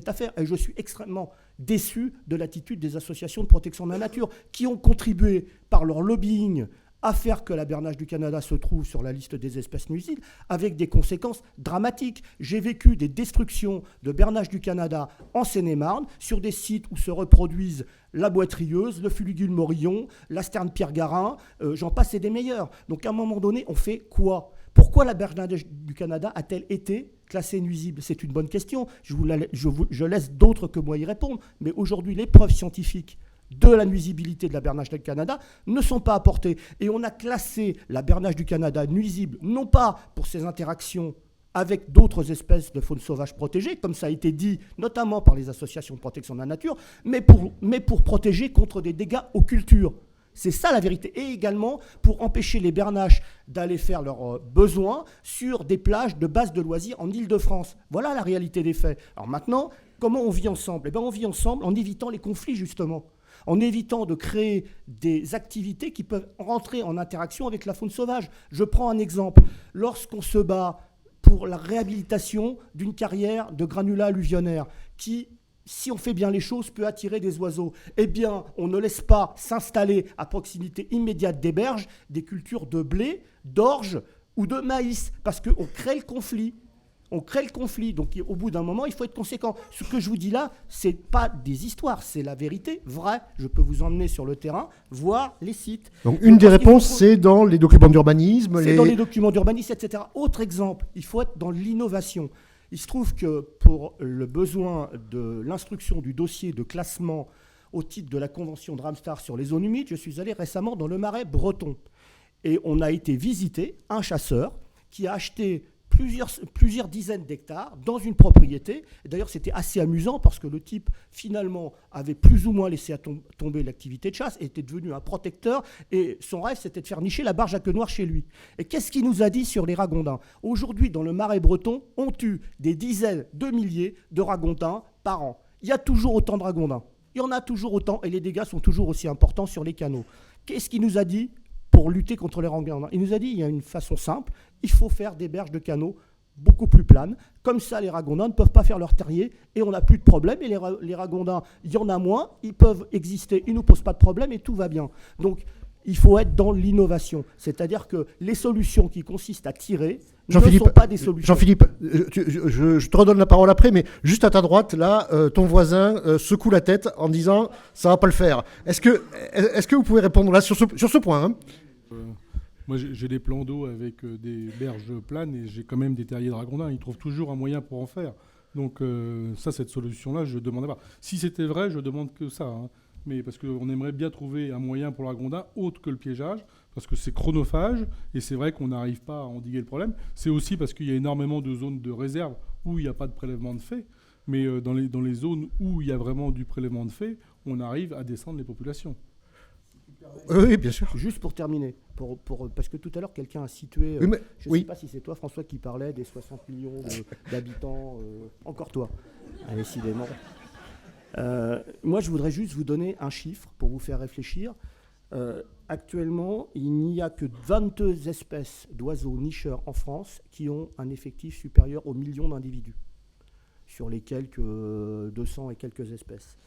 affaire et je suis extrêmement déçu de l'attitude des associations de protection de la nature qui ont contribué par leur lobbying à faire que la bernache du Canada se trouve sur la liste des espèces nuisibles avec des conséquences dramatiques. J'ai vécu des destructions de bernache du Canada en Seine-et-Marne sur des sites où se reproduisent la boîte-rieuse, le fuligule morillon, la sterne pierre-garin, j'en passe et des meilleurs. Donc à un moment donné, on fait quoi ? Pourquoi la bernache du Canada a-t-elle été classée nuisible? C'est une bonne question. Je laisse d'autres que moi y répondre. Mais aujourd'hui, les preuves scientifiques de la nuisibilité de la bernache du Canada ne sont pas apportées. Et on a classé la bernache du Canada nuisible, non pas pour ses interactions avec d'autres espèces de faune sauvage protégée, comme ça a été dit notamment par les associations de protection de la nature, mais pour protéger contre des dégâts aux cultures. C'est ça la vérité. Et également pour empêcher les bernaches d'aller faire leurs besoins sur des plages de base de loisirs en Île-de-France. Voilà la réalité des faits. Alors maintenant, comment on vit ensemble ? Eh bien, on vit ensemble en évitant les conflits, justement. En évitant de créer des activités qui peuvent rentrer en interaction avec la faune sauvage. Je prends un exemple. Lorsqu'on se bat pour la réhabilitation d'une carrière de granulats alluvionnaires qui, si on fait bien les choses, peut attirer des oiseaux. Eh bien, on ne laisse pas s'installer à proximité immédiate des berges des cultures de blé, d'orge ou de maïs, parce qu'on crée le conflit. Donc au bout d'un moment, il faut être conséquent. Ce que je vous dis là, c'est pas des histoires, c'est la vérité vraie. Je peux vous emmener sur le terrain, voir les sites.
Donc une des réponses, c'est dans les documents d'urbanisme.
C'est dans les documents d'urbanisme, etc. Autre exemple, il faut être dans l'innovation. Il se trouve que pour le besoin de l'instruction du dossier de classement au titre de la convention de Ramstar sur les zones humides, je suis allé récemment dans le Marais breton. Et on a été visiter un chasseur qui a acheté plusieurs dizaines d'hectares dans une propriété. Et d'ailleurs, c'était assez amusant parce que le type, finalement, avait plus ou moins laissé tomber l'activité de chasse, était devenu un protecteur, et son rêve, c'était de faire nicher la barge à queue noire chez lui. Et qu'est-ce qu'il nous a dit sur les ragondins ? Aujourd'hui, dans le Marais breton, on tue des dizaines de milliers de ragondins par an. Il y a toujours autant de ragondins. Il y en a toujours autant, et les dégâts sont toujours aussi importants sur les canaux. Qu'est-ce qu'il nous a dit ? Pour lutter contre les ragondins. Il nous a dit qu'il y a une façon simple, il faut faire des berges de canaux beaucoup plus planes. Comme ça, les ragondins ne peuvent pas faire leur terrier et on n'a plus de problème. Et les ragondins, il y en a moins, ils peuvent exister, ils ne nous posent pas de problème et tout va bien. Donc, il faut être dans l'innovation. C'est-à-dire que les solutions qui consistent à tirer ne sont pas des solutions.
Jean-Philippe, je te redonne la parole après, mais juste à ta droite, là, ton voisin secoue la tête en disant « ça ne va pas le faire ». Est-ce que vous pouvez répondre là sur ce point, hein ?
Moi, j'ai des plans d'eau avec des berges planes et j'ai quand même des terriers de ragondins. Ils trouvent toujours un moyen pour en faire. Donc cette solution-là, je ne demandais pas. Si c'était vrai, je demande que ça. Hein. mais parce qu'on aimerait bien trouver un moyen pour le ragondin autre que le piégeage, parce que c'est chronophage, et c'est vrai qu'on n'arrive pas à endiguer le problème. C'est aussi parce qu'il y a énormément de zones de réserve où il n'y a pas de prélèvement de fée, mais dans les zones où il y a vraiment du prélèvement de fée, on arrive à descendre les populations.
Oui, bien sûr.
Juste pour terminer, parce que tout à l'heure, quelqu'un a situé,
Oui, mais-
je ne
oui.
sais pas si c'est toi, François, qui parlait des 60 millions d'habitants. Encore toi, décidément. Moi, je voudrais juste vous donner un chiffre pour vous faire réfléchir. Actuellement, il n'y a que 22 espèces d'oiseaux nicheurs en France qui ont un effectif supérieur au million d'individus, sur les quelques 200 et quelques espèces.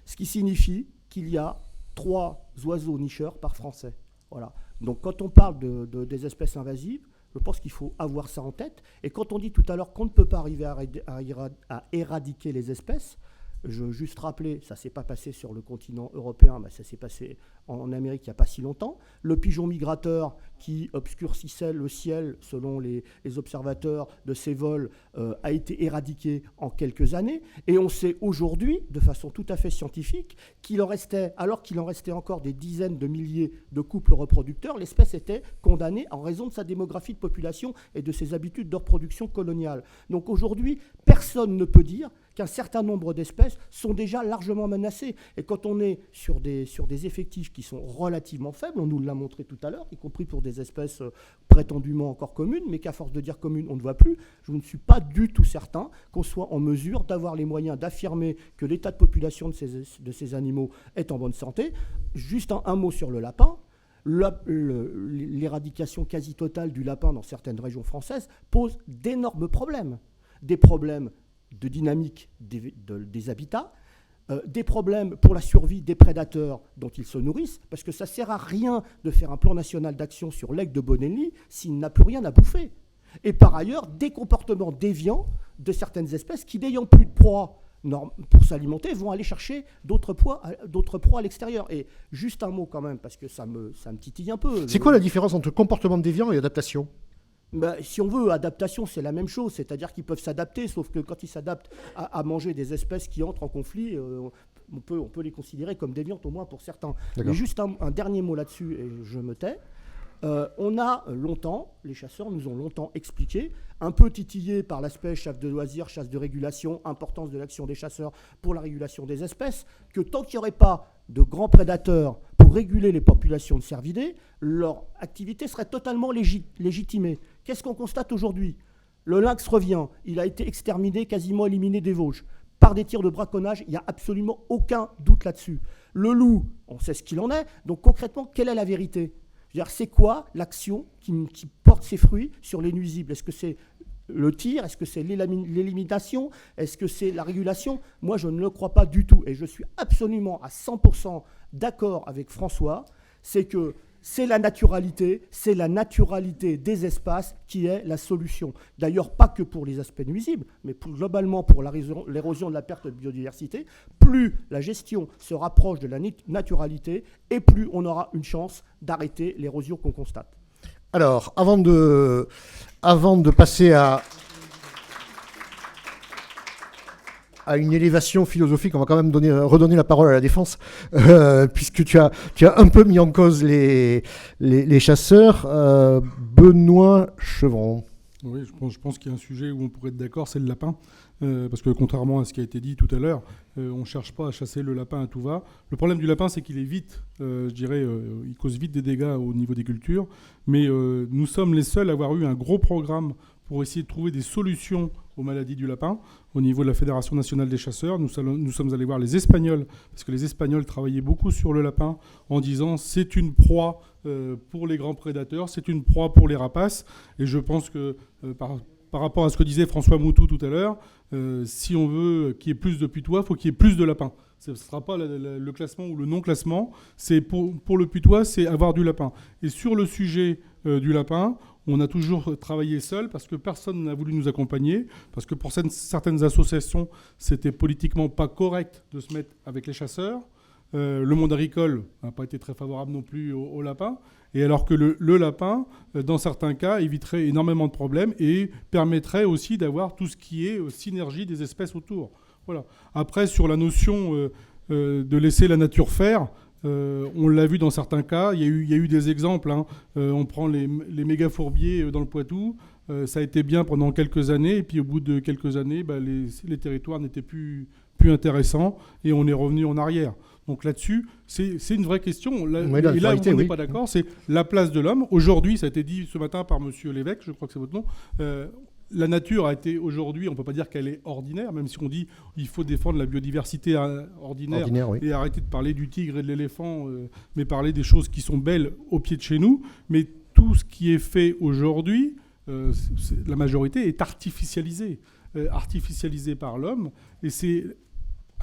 Ce qui signifie qu'il y a 3 oiseaux nicheurs par Français. Voilà. Donc quand on parle des espèces invasives, je pense qu'il faut avoir ça en tête. Et quand on dit tout à l'heure qu'on ne peut pas arriver à éradiquer les espèces, je veux juste rappeler, ça ne s'est pas passé sur le continent européen, mais ça s'est passé en Amérique il n'y a pas si longtemps. Le pigeon migrateur qui obscurcissait le ciel, selon les observateurs de ces vols, a été éradiqué en quelques années. Et on sait aujourd'hui, de façon tout à fait scientifique, alors qu'il en restait encore des dizaines de milliers de couples reproducteurs, l'espèce était condamnée en raison de sa démographie de population et de ses habitudes de reproduction coloniale. Donc aujourd'hui, personne ne peut dire qu'un certain nombre d'espèces sont déjà largement menacées. Et quand on est sur des effectifs qui sont relativement faibles, on nous l'a montré tout à l'heure, y compris pour des espèces prétendument encore communes, mais qu'à force de dire communes, on ne voit plus, je ne suis pas du tout certain qu'on soit en mesure d'avoir les moyens d'affirmer que l'état de population de ces animaux est en bonne santé. Juste un mot sur le lapin. L'éradication quasi totale du lapin dans certaines régions françaises pose d'énormes problèmes. Des problèmes de dynamique des habitats, des problèmes pour la survie des prédateurs dont ils se nourrissent, parce que ça ne sert à rien de faire un plan national d'action sur l'aigle de Bonelli s'il n'a plus rien à bouffer. Et par ailleurs, des comportements déviants de certaines espèces qui, n'ayant plus de proie pour s'alimenter, vont aller chercher d'autres proies à l'extérieur. Et juste un mot quand même, parce que ça me titille un peu.
C'est quoi la différence entre comportement déviant et adaptation ?
Si on veut, adaptation, c'est la même chose. C'est-à-dire qu'ils peuvent s'adapter, sauf que quand ils s'adaptent à manger des espèces qui entrent en conflit, on peut les considérer comme déviantes, au moins pour certains. Mais juste un dernier mot là-dessus, et je me tais. Les chasseurs nous ont longtemps expliqué, un peu titillés par l'aspect chasse de loisirs, chasse de régulation, importance de l'action des chasseurs pour la régulation des espèces, que tant qu'il n'y aurait pas de grands prédateurs pour réguler les populations de cervidés, leur activité serait totalement légitimée. Qu'est-ce qu'on constate aujourd'hui ? Le lynx revient, il a été exterminé, quasiment éliminé des Vosges, par des tirs de braconnage, il n'y a absolument aucun doute là-dessus. Le loup, on sait ce qu'il en est, donc concrètement, quelle est la vérité ? C'est quoi l'action qui porte ses fruits sur les nuisibles ? Est-ce que c'est le tir ? Est-ce que c'est l'élimination ? Est-ce que c'est la régulation ? Moi, je ne le crois pas du tout. Et je suis absolument à 100% d'accord avec François. C'est que c'est la naturalité des espaces qui est la solution. D'ailleurs, pas que pour les aspects nuisibles, mais globalement pour l'érosion de la perte de biodiversité. Plus la gestion se rapproche de la naturalité, et plus on aura une chance d'arrêter l'érosion qu'on constate.
Alors, avant de passer à une élévation philosophique, on va quand même redonner la parole à la défense, puisque tu as un peu mis en cause les chasseurs. Benoît Chevron.
Oui, je pense qu'il y a un sujet où on pourrait être d'accord, c'est le lapin. Parce que contrairement à ce qui a été dit tout à l'heure, on ne cherche pas à chasser le lapin à tout va. Le problème du lapin, c'est qu'il est vite, il cause vite des dégâts au niveau des cultures. Mais nous sommes les seuls à avoir eu un gros programme pour essayer de trouver des solutions aux maladies du lapin. Au niveau de la Fédération nationale des chasseurs, nous sommes allés voir les Espagnols, parce que les Espagnols travaillaient beaucoup sur le lapin en disant c'est une proie pour les grands prédateurs, c'est une proie pour les rapaces. Et je pense que par rapport à ce que disait François Moutou tout à l'heure, si on veut qu'il y ait plus de putois, il faut qu'il y ait plus de lapins. Ce ne sera pas le classement ou le non-classement. C'est pour le putois, c'est avoir du lapin. Et sur le sujet du lapin, on a toujours travaillé seul parce que personne n'a voulu nous accompagner, parce que pour certaines associations, c'était politiquement pas correct de se mettre avec les chasseurs. Le monde agricole n'a pas été très favorable non plus au lapin. Et alors que le lapin, dans certains cas, éviterait énormément de problèmes et permettrait aussi d'avoir tout ce qui est synergie des espèces autour. Voilà. Après, sur la notion de laisser la nature faire. On l'a vu dans certains cas, il y a eu des exemples. Hein. On prend les méga-fourbiers dans le Poitou. Ça a été bien pendant quelques années, et puis au bout de quelques années, les territoires n'étaient plus intéressants, et on est revenu en arrière. Donc là-dessus, c'est une vraie question. Là où on n'est pas d'accord, c'est la place de l'homme. Aujourd'hui, ça a été dit ce matin par monsieur l'évêque, je crois que c'est votre nom, la nature a été aujourd'hui, on ne peut pas dire qu'elle est ordinaire, même si on dit qu'il faut défendre la biodiversité ordinaire oui. Et arrêter de parler du tigre et de l'éléphant, mais parler des choses qui sont belles au pied de chez nous. Mais tout ce qui est fait aujourd'hui, la majorité est artificialisée par l'homme, et c'est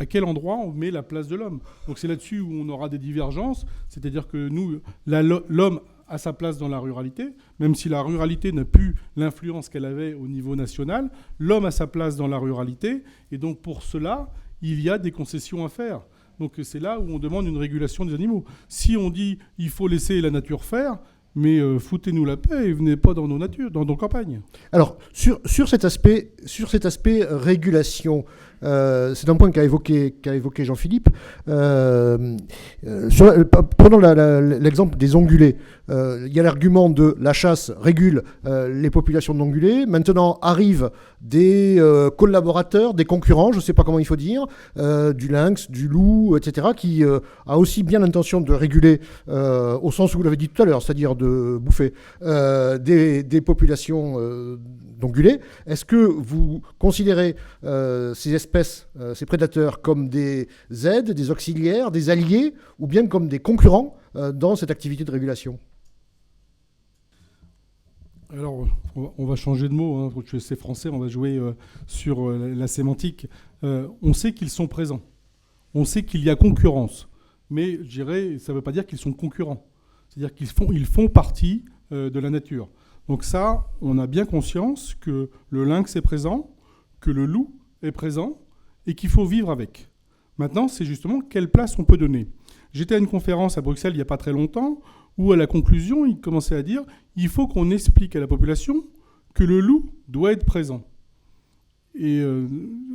à quel endroit on met la place de l'homme. Donc c'est là-dessus où on aura des divergences, c'est-à-dire que nous, l'homme a sa place dans la ruralité, même si la ruralité n'a plus l'influence qu'elle avait au niveau national, l'homme a sa place dans la ruralité, et donc pour cela, il y a des concessions à faire. Donc c'est là où on demande une régulation des animaux. Si on dit il faut laisser la nature faire, mais foutez-nous la paix et venez pas dans nos campagnes.
Alors, sur cet aspect régulation, c'est un point qu'a évoqué Jean-Philippe. Prenons l'exemple des ongulés. Il y a l'argument de la chasse régule les populations d'ongulés. Maintenant arrivent des collaborateurs, des concurrents, je ne sais pas comment il faut dire, du lynx, du loup, etc., qui a aussi bien l'intention de réguler, au sens où vous l'avez dit tout à l'heure, c'est-à-dire de bouffer des populations d'ongulés. Est-ce que vous considérez ces espèces, ces prédateurs, comme des aides, des auxiliaires, des alliés, ou bien comme des concurrents dans cette activité de régulation ?
Alors, on va changer de mot. Hein. C'est français, on va jouer sur la sémantique. On sait qu'ils sont présents. On sait qu'il y a concurrence. Mais je dirais, ça ne veut pas dire qu'ils sont concurrents. C'est-à-dire qu'ils font partie de la nature. Donc ça, on a bien conscience que le lynx est présent, que le loup est présent, et qu'il faut vivre avec. Maintenant, c'est justement quelle place on peut donner. J'étais à une conférence à Bruxelles il n'y a pas très longtemps, où à la conclusion, il commençait à dire « il faut qu'on explique à la population que le loup doit être présent ». Et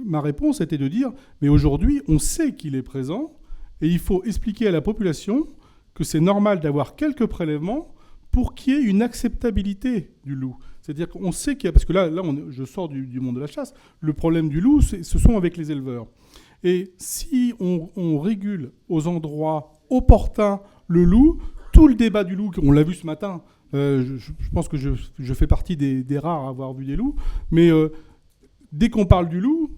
ma réponse était de dire « mais aujourd'hui, on sait qu'il est présent, et il faut expliquer à la population que c'est normal d'avoir quelques prélèvements pour qu'il y ait une acceptabilité du loup ». C'est-à-dire qu'on sait qu'il y a... Parce que là je sors du monde de la chasse. Le problème du loup, ce sont avec les éleveurs. Et si on régule aux endroits opportuns le loup, tout le débat du loup, on l'a vu ce matin, je pense que je fais partie des rares à avoir vu des loups, mais dès qu'on parle du loup,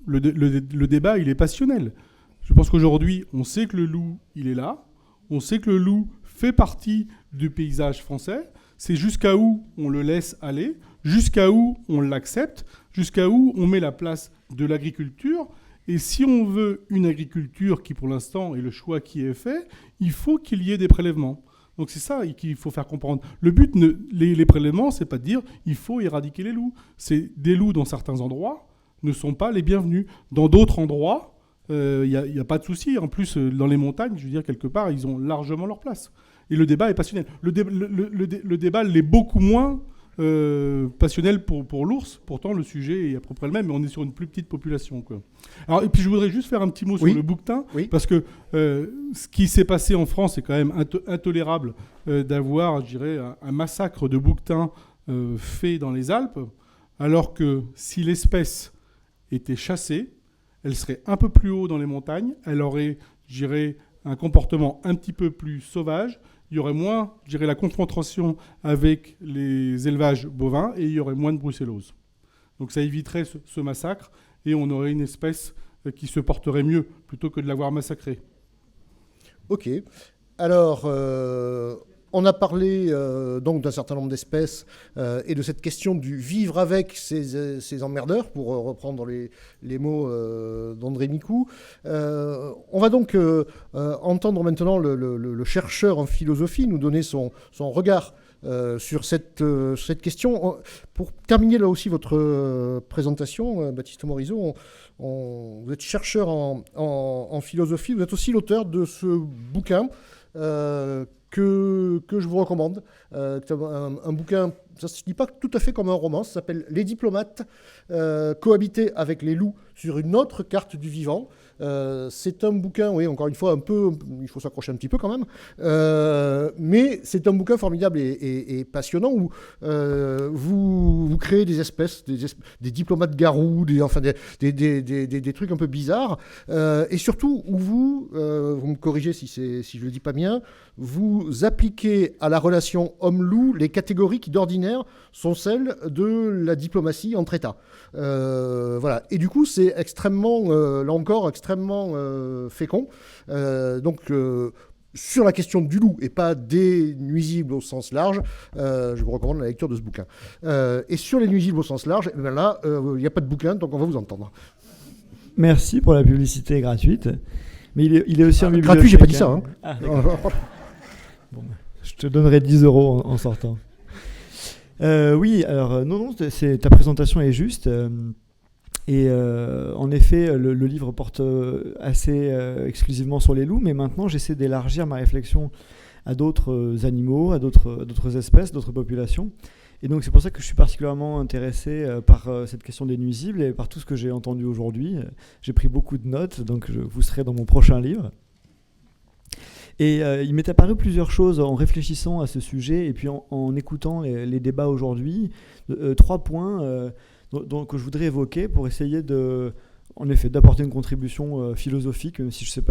le débat, il est passionnel. Je pense qu'aujourd'hui, on sait que le loup, il est là, on sait que le loup fait partie du paysage français, c'est jusqu'à où on le laisse aller, jusqu'à où on l'accepte, jusqu'à où on met la place de l'agriculture. Et si on veut une agriculture qui, pour l'instant, est le choix qui est fait, il faut qu'il y ait des prélèvements. Donc c'est ça qu'il faut faire comprendre. Le but, les prélèvements, c'est pas de dire il faut éradiquer les loups. C'est des loups dans certains endroits ne sont pas les bienvenus. Dans d'autres endroits, il n'y a pas de souci. En plus, dans les montagnes, je veux dire, quelque part, ils ont largement leur place. Et le débat est passionnel. Le débat l'est beaucoup moins passionnel pour l'ours. Pourtant, le sujet est à peu près le même, mais on est sur une plus petite population, quoi. Alors, et puis, je voudrais juste faire un petit mot sur le bouquetin, parce que ce qui s'est passé en France, c'est quand même intolérable d'avoir, je dirais, un massacre de bouquetins fait dans les Alpes, alors que si l'espèce était chassée, elle serait un peu plus haut dans les montagnes, elle aurait, je dirais, un comportement un petit peu plus sauvage, il y aurait moins, je dirais, la confrontation avec les élevages bovins et il y aurait moins de brucellose. Donc ça éviterait ce massacre et on aurait une espèce qui se porterait mieux plutôt que de l'avoir massacrée.
Ok. Alors, on a parlé donc d'un certain nombre d'espèces et de cette question du vivre avec ces emmerdeurs, pour reprendre les mots d'André Micou. On va donc entendre maintenant le chercheur en philosophie nous donner son regard sur cette question. Pour terminer là aussi votre présentation, Baptiste Morisot, vous êtes chercheur en philosophie, vous êtes aussi l'auteur de ce bouquin que je vous recommande. Un bouquin, ça ne se lit pas tout à fait comme un roman, ça s'appelle « Les diplomates, cohabiter avec les loups sur une autre carte du vivant ». C'est un bouquin, oui, encore une fois, il faut s'accrocher un petit peu quand même, mais c'est un bouquin formidable et passionnant où vous créez des espèces, des diplomates garous, des trucs un peu bizarres, et surtout où vous me corrigez si je le dis pas bien, vous appliquez à la relation homme-loup les catégories qui d'ordinaire sont celles de la diplomatie entre États. Voilà. Et du coup, c'est extrêmement, là encore, extrêmement fécond. Sur la question du loup et pas des nuisibles au sens large, je vous recommande la lecture de ce bouquin. Et sur les nuisibles au sens large, là, il n'y a pas de bouquin, donc on va vous entendre.
Merci pour la publicité gratuite. Mais il est aussi en bibliothèque.
Gratuit, j'ai pas dit ça. Hein.
Ah, bon, je te donnerai 10 € en sortant. Oui, alors non, ta présentation est juste. Et en effet, le livre porte assez exclusivement sur les loups, mais maintenant j'essaie d'élargir ma réflexion à d'autres animaux, à d'autres espèces, d'autres populations. Et donc c'est pour ça que je suis particulièrement intéressé par cette question des nuisibles et par tout ce que j'ai entendu aujourd'hui. J'ai pris beaucoup de notes, donc vous serez dans mon prochain livre. Et il m'est apparu plusieurs choses en réfléchissant à ce sujet et puis en écoutant les débats aujourd'hui. 3 points que je voudrais évoquer pour essayer en effet, d'apporter une contribution philosophique, même si je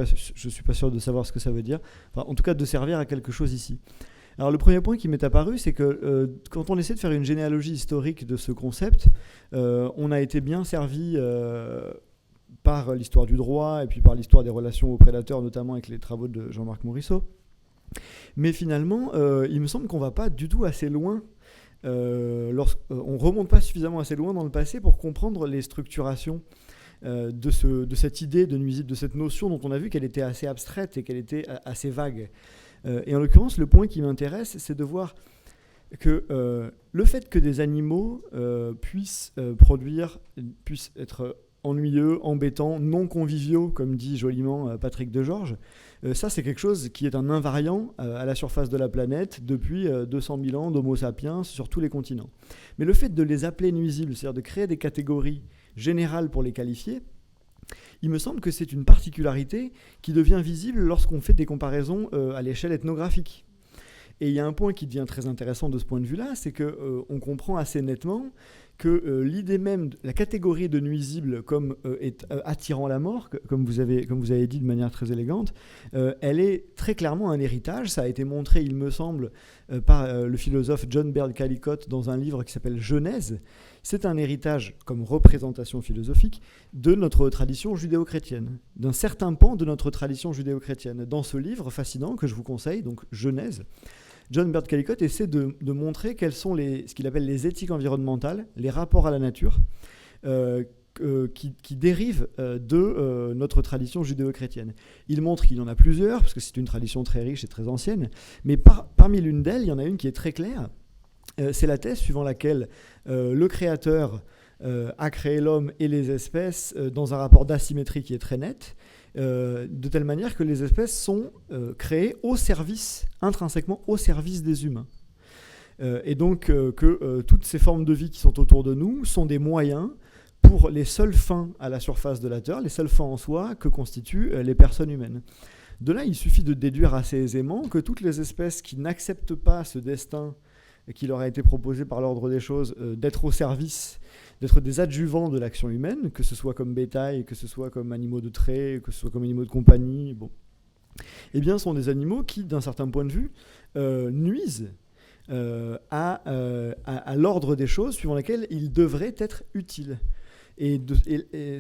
ne suis pas sûr de savoir ce que ça veut dire. Enfin, en tout cas, de servir à quelque chose ici. Alors, le premier point qui m'est apparu, c'est que quand on essaie de faire une généalogie historique de ce concept, on a été bien servi par l'histoire du droit et puis par l'histoire des relations aux prédateurs, notamment avec les travaux de Jean-Marc Morisseau. Mais finalement, il me semble qu'on ne va pas du tout assez loin. On ne remonte pas suffisamment assez loin dans le passé pour comprendre les structurations de cette idée de nuisible, de cette notion dont on a vu qu'elle était assez abstraite et qu'elle était assez vague. Et en l'occurrence, le point qui m'intéresse, c'est de voir que le fait que des animaux puissent être ennuyeux, embêtants, non conviviaux, comme dit joliment Patrick Degeorges, ça c'est quelque chose qui est un invariant à la surface de la planète depuis 200 000 ans d'Homo sapiens sur tous les continents. Mais le fait de les appeler nuisibles, c'est-à-dire de créer des catégories générales pour les qualifier, il me semble que c'est une particularité qui devient visible lorsqu'on fait des comparaisons à l'échelle ethnographique. Et il y a un point qui devient très intéressant de ce point de vue-là, c'est qu'on comprend assez nettement que l'idée même, la catégorie de nuisible comme attirant la mort, comme vous avez dit de manière très élégante, elle est très clairement un héritage. Ça a été montré, il me semble, par le philosophe John Baird Callicott dans un livre qui s'appelle Genèse. C'est un héritage comme représentation philosophique de notre tradition judéo-chrétienne, d'un certain pan de notre tradition judéo-chrétienne. Dans ce livre fascinant que je vous conseille, donc Genèse, John Baird Callicott essaie de montrer quelles sont ce qu'il appelle les éthiques environnementales, les rapports à la nature, qui dérivent de notre tradition judéo-chrétienne. Il montre qu'il y en a plusieurs, parce que c'est une tradition très riche et très ancienne, mais parmi l'une d'elles, il y en a une qui est très claire. C'est la thèse suivant laquelle le Créateur a créé l'homme et les espèces dans un rapport d'asymétrie qui est très net, de telle manière que les espèces sont créées intrinsèquement au service des humains. Et donc que toutes ces formes de vie qui sont autour de nous sont des moyens pour les seules fins à la surface de la Terre, les seules fins en soi que constituent les personnes humaines. De là, il suffit de déduire assez aisément que toutes les espèces qui n'acceptent pas ce destin qui leur a été proposé par l'ordre des choses, d'être au service, d'être des adjuvants de l'action humaine, que ce soit comme bétail, que ce soit comme animaux de trait, que ce soit comme animaux de compagnie, eh bien, sont des animaux qui, d'un certain point de vue, nuisent à l'ordre des choses suivant lesquelles ils devraient être utiles. Et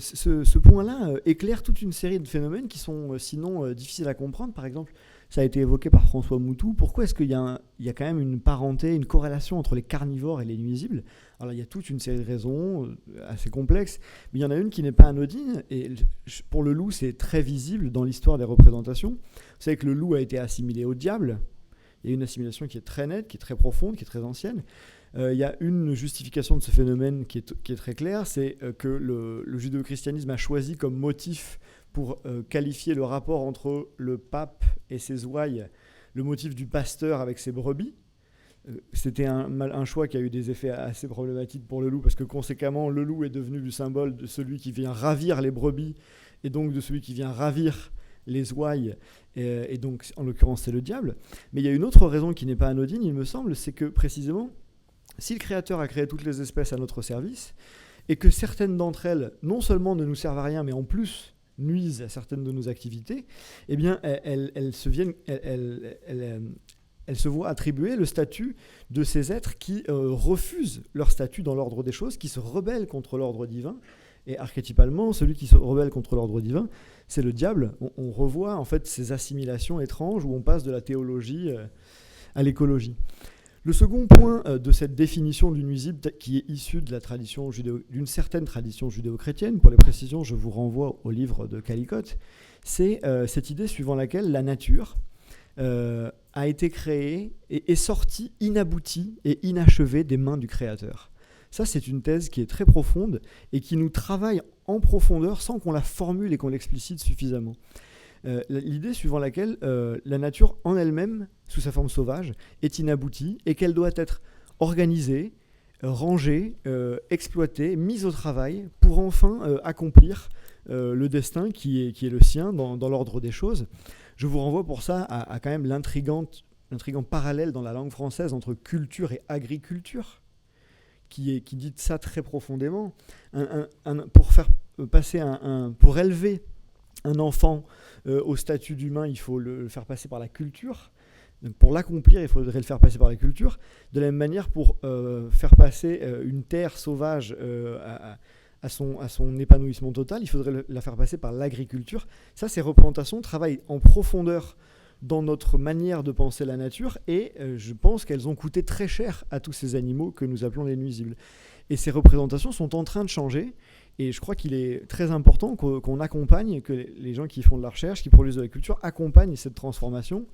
ce point-là éclaire toute une série de phénomènes qui sont sinon difficiles à comprendre. Par exemple, ça a été évoqué par François Moutou. Pourquoi est-ce qu'il y a quand même une parenté, une corrélation entre les carnivores et les nuisibles ? Alors là, il y a toute une série de raisons assez complexes, mais il y en a une qui n'est pas anodine. Et pour le loup, c'est très visible dans l'histoire des représentations. Vous savez que le loup a été assimilé au diable. Il y a une assimilation qui est très nette, qui est très profonde, qui est très ancienne. Il y a une justification de ce phénomène qui est très claire, c'est que le judéo-christianisme a choisi comme motif pour qualifier le rapport entre le pape et ses ouailles, le motif du pasteur avec ses brebis. C'était un choix qui a eu des effets assez problématiques pour le loup, parce que conséquemment, le loup est devenu le symbole de celui qui vient ravir les brebis et donc de celui qui vient ravir les ouailles, et donc en l'occurrence c'est le diable. Mais il y a une autre raison qui n'est pas anodine, il me semble, c'est que précisément, si le Créateur a créé toutes les espèces à notre service, et que certaines d'entre elles, non seulement ne nous servent à rien, mais en plus nuisent à certaines de nos activités, eh bien, elles se voient attribuer le statut de ces êtres qui refusent leur statut dans l'ordre des choses, qui se rebellent contre l'ordre divin. Et archétypalement, celui qui se rebelle contre l'ordre divin, c'est le diable. On revoit en fait ces assimilations étranges où on passe de la théologie à l'écologie. Le second point de cette définition du nuisible, qui est issu de la tradition d'une certaine tradition judéo-chrétienne, pour les précisions, je vous renvoie au livre de Callicott, c'est cette idée suivant laquelle la nature a été créée et est sortie inaboutie et inachevée des mains du Créateur. Ça, c'est une thèse qui est très profonde et qui nous travaille en profondeur sans qu'on la formule et qu'on l'explicite suffisamment. L'idée suivant laquelle la nature en elle-même, sous sa forme sauvage, est inaboutie et qu'elle doit être organisée, rangée, exploitée, mise au travail pour enfin accomplir le destin qui est le sien dans l'ordre des choses. Je vous renvoie pour ça à quand même l'intrigant parallèle dans la langue française entre culture et agriculture, qui dit ça très profondément. Pour élever un enfant au statut d'humain, il faut le faire passer par la culture. Donc pour l'accomplir, il faudrait le faire passer par la culture. De la même manière, pour faire passer une terre sauvage à son épanouissement total, il faudrait la faire passer par l'agriculture. Ça, ces représentations travaillent en profondeur dans notre manière de penser la nature, et je pense qu'elles ont coûté très cher à tous ces animaux que nous appelons les nuisibles. Et ces représentations sont en train de changer. Et je crois qu'il est très important qu'on accompagne, que les gens qui font de la recherche, qui produisent de la culture, accompagnent cette transformation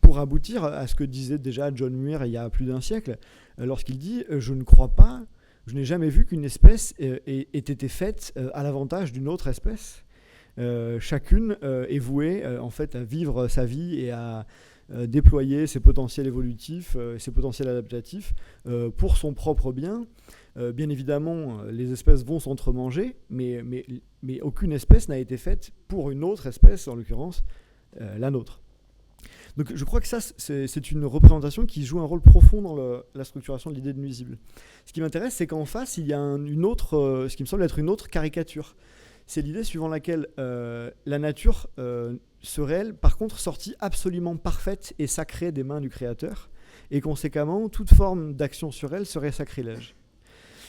pour aboutir à ce que disait déjà John Muir il y a plus d'un siècle, lorsqu'il dit « Je ne crois pas, je n'ai jamais vu qu'une espèce ait été faite à l'avantage d'une autre espèce. Chacune est vouée en fait à vivre sa vie et à déployer ses potentiels évolutifs, ses potentiels adaptatifs pour son propre bien. Bien évidemment, les espèces vont s'entremanger, mais aucune espèce n'a été faite pour une autre espèce, en l'occurrence la nôtre. Donc je crois que ça, c'est une représentation qui joue un rôle profond dans la structuration de l'idée de nuisible. Ce qui m'intéresse, c'est qu'en face, il y a ce qui me semble être une autre caricature. C'est l'idée suivant laquelle la nature serait, elle, par contre, sortie absolument parfaite et sacrée des mains du Créateur, et conséquemment, toute forme d'action sur elle serait sacrilège.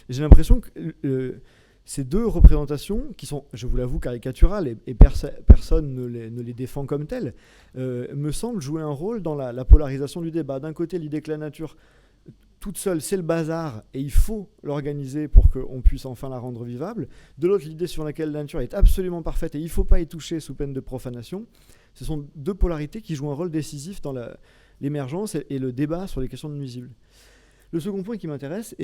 J'ai l'impression que ces deux représentations, qui sont, je vous l'avoue, caricaturales, et personne ne les défend comme telles, me semblent jouer un rôle dans la polarisation du débat. D'un côté, l'idée que la nature, toute seule, c'est le bazar, et il faut l'organiser pour qu'on puisse enfin la rendre vivable. De l'autre, l'idée sur laquelle la nature est absolument parfaite, et il ne faut pas y toucher sous peine de profanation. Ce sont deux polarités qui jouent un rôle décisif dans l'émergence et le débat sur les questions de nuisibles. Le second point qui m'intéresse,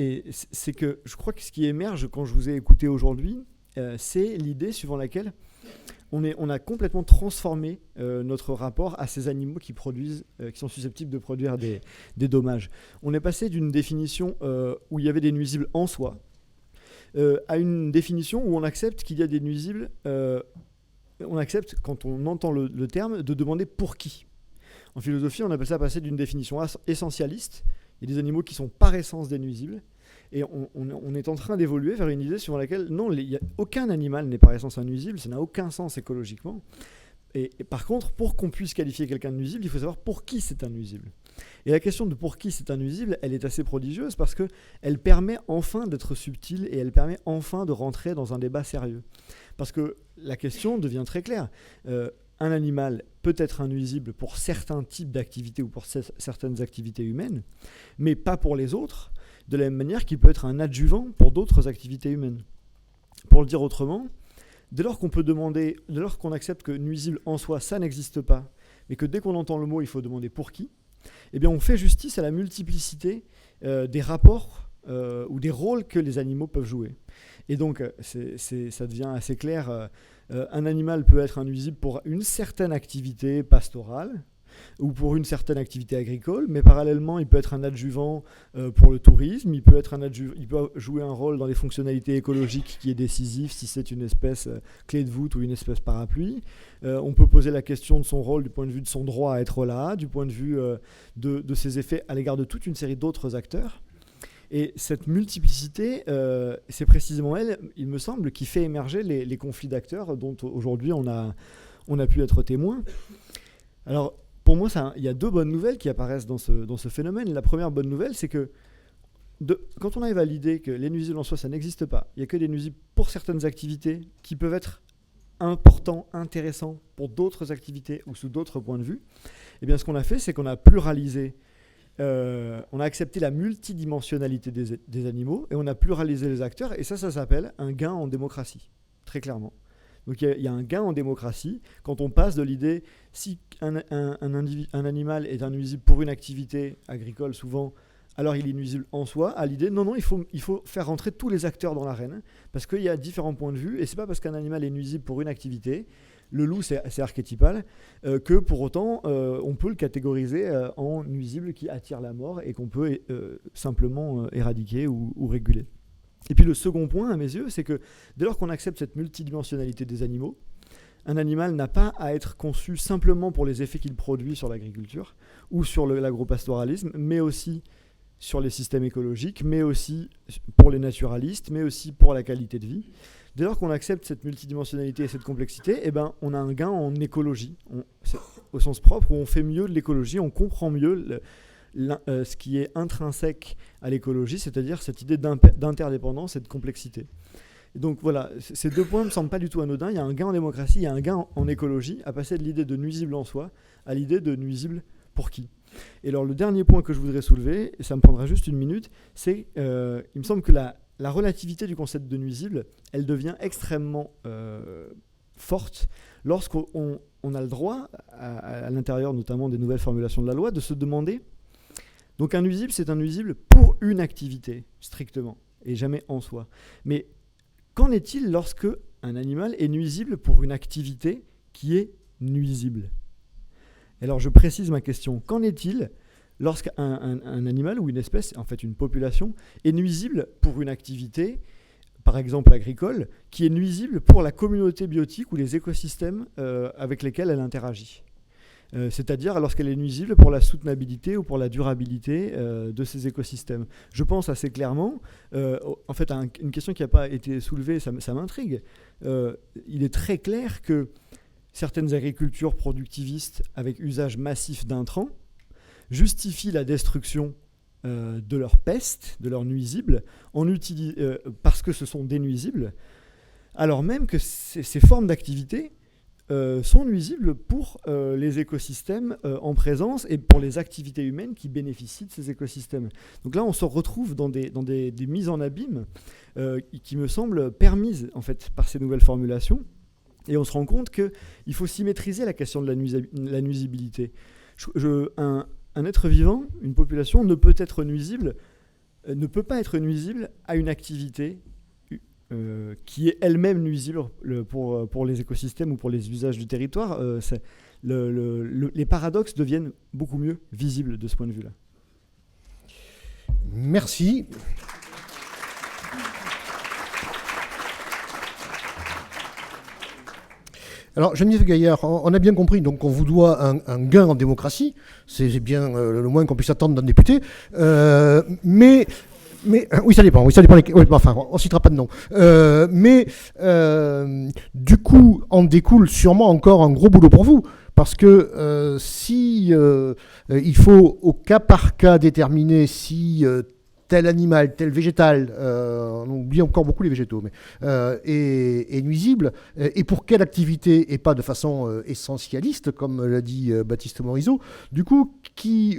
c'est que je crois que ce qui émerge quand je vous ai écouté aujourd'hui, c'est l'idée suivant laquelle on a complètement transformé notre rapport à ces animaux qui sont susceptibles de produire des dommages. On est passé d'une définition où il y avait des nuisibles en soi à une définition où on accepte qu'il y a des nuisibles, on accepte, quand on entend le terme, de demander pour qui. En philosophie, on appelle ça passer d'une définition essentialiste. Il y a des animaux qui sont par essence des nuisibles, et on est en train d'évoluer vers une idée suivant laquelle non, aucun animal n'est par essence un nuisible, ça n'a aucun sens écologiquement. Et par contre, pour qu'on puisse qualifier quelqu'un de nuisible, il faut savoir pour qui c'est un nuisible. Et la question de pour qui c'est un nuisible, elle est assez prodigieuse parce qu'elle permet enfin d'être subtile et elle permet enfin de rentrer dans un débat sérieux. Parce que la question devient très claire. Un animal peut être un nuisible pour certains types d'activités ou pour certaines activités humaines, mais pas pour les autres, de la même manière qu'il peut être un adjuvant pour d'autres activités humaines. Pour le dire autrement, dès lors qu'on accepte que nuisible en soi, ça n'existe pas, mais que dès qu'on entend le mot, il faut demander pour qui, eh bien on fait justice à la multiplicité des rapports ou des rôles que les animaux peuvent jouer. Et donc, ça devient assez clair. Un animal peut être un nuisible pour une certaine activité pastorale, ou pour une certaine activité agricole, mais parallèlement, il peut être un adjuvant pour le tourisme, il peut jouer un rôle dans les fonctionnalités écologiques qui est décisif si c'est une espèce clé de voûte ou une espèce parapluie. On peut poser la question de son rôle du point de vue de son droit à être là, du point de vue de ses effets à l'égard de toute une série d'autres acteurs. Et cette multiplicité, c'est précisément elle, il me semble, qui fait émerger les conflits d'acteurs dont aujourd'hui on a pu être témoin. Alors, pour moi, il y a deux bonnes nouvelles qui apparaissent dans ce phénomène. La première bonne nouvelle, c'est que quand on arrive à l'idée que les nuisibles en soi, ça n'existe pas, il n'y a que des nuisibles pour certaines activités qui peuvent être importants, intéressants pour d'autres activités ou sous d'autres points de vue, eh bien, ce qu'on a fait, c'est qu'on a pluralisé. On a accepté la multidimensionnalité des animaux et on a pluralisé les acteurs, et ça s'appelle un gain en démocratie, très clairement. Donc il y a un gain en démocratie quand on passe de l'idée, si un animal est un nuisible pour une activité agricole souvent, alors il est nuisible en soi, à l'idée, non, il faut faire rentrer tous les acteurs dans l'arène, parce qu'il y a différents points de vue, et c'est pas parce qu'un animal est nuisible pour une activité, le loup c'est archétypal, que pour autant on peut le catégoriser en nuisible qui attire la mort et qu'on peut simplement éradiquer ou réguler. Et puis le second point à mes yeux, c'est que dès lors qu'on accepte cette multidimensionnalité des animaux, un animal n'a pas à être conçu simplement pour les effets qu'il produit sur l'agriculture ou sur l'agropastoralisme, mais aussi sur les systèmes écologiques, mais aussi pour les naturalistes, mais aussi pour la qualité de vie. Dès lors qu'on accepte cette multidimensionnalité et cette complexité, eh ben, on a un gain en écologie, au sens propre, où on fait mieux de l'écologie, on comprend mieux ce qui est intrinsèque à l'écologie, c'est-à-dire cette idée d'interdépendance et de complexité. Et donc voilà, ces deux points ne me semblent pas du tout anodins. Il y a un gain en démocratie, il y a un gain en écologie, à passer de l'idée de nuisible en soi à l'idée de nuisible pour qui. Et alors le dernier point que je voudrais soulever, et ça me prendra juste une minute, c'est il me semble que la relativité du concept de nuisible, elle devient extrêmement forte lorsqu'on a le droit, à l'intérieur notamment des nouvelles formulations de la loi, de se demander, donc un nuisible, c'est un nuisible pour une activité, strictement, et jamais en soi. Mais qu'en est-il lorsque un animal est nuisible pour une activité qui est nuisible ? Alors je précise ma question, qu'en est-il lorsqu'un animal ou une espèce, en fait une population, est nuisible pour une activité, par exemple agricole, qui est nuisible pour la communauté biotique ou les écosystèmes avec lesquels elle interagit. C'est-à-dire lorsqu'elle est nuisible pour la soutenabilité ou pour la durabilité de ces écosystèmes. Je pense assez clairement, en fait, à une question qui n'a pas été soulevée, ça m'intrigue. Il est très clair que certaines agricultures productivistes avec usage massif d'intrants justifient la destruction de leurs pestes, de leurs nuisibles, parce que ce sont des nuisibles, alors même que ces formes d'activité sont nuisibles pour les écosystèmes en présence et pour les activités humaines qui bénéficient de ces écosystèmes. Donc là, on se retrouve dans des mises en abîme qui me semblent permises en fait, par ces nouvelles formulations. Et on se rend compte qu'il faut symétriser la question de la nuisibilité. Un être vivant, une population, ne peut pas être nuisible à une activité qui est elle-même nuisible pour les écosystèmes ou pour les usages du territoire. Les paradoxes deviennent beaucoup mieux visibles de ce point de vue-là.
Merci. Alors, Geneviève Gaillard, on a bien compris, donc on vous doit un gain en démocratie, c'est bien le moins qu'on puisse attendre d'un député, mais oui, ça dépend. Oui, enfin, on citera pas de nom. Du coup, en découle sûrement encore un gros boulot pour vous, parce que si il faut au cas par cas déterminer si tel animal, tel végétal, on oublie encore beaucoup les végétaux, mais est nuisible, et pour quelle activité, et pas de façon essentialiste, comme l'a dit Baptiste Morisot, du coup, qui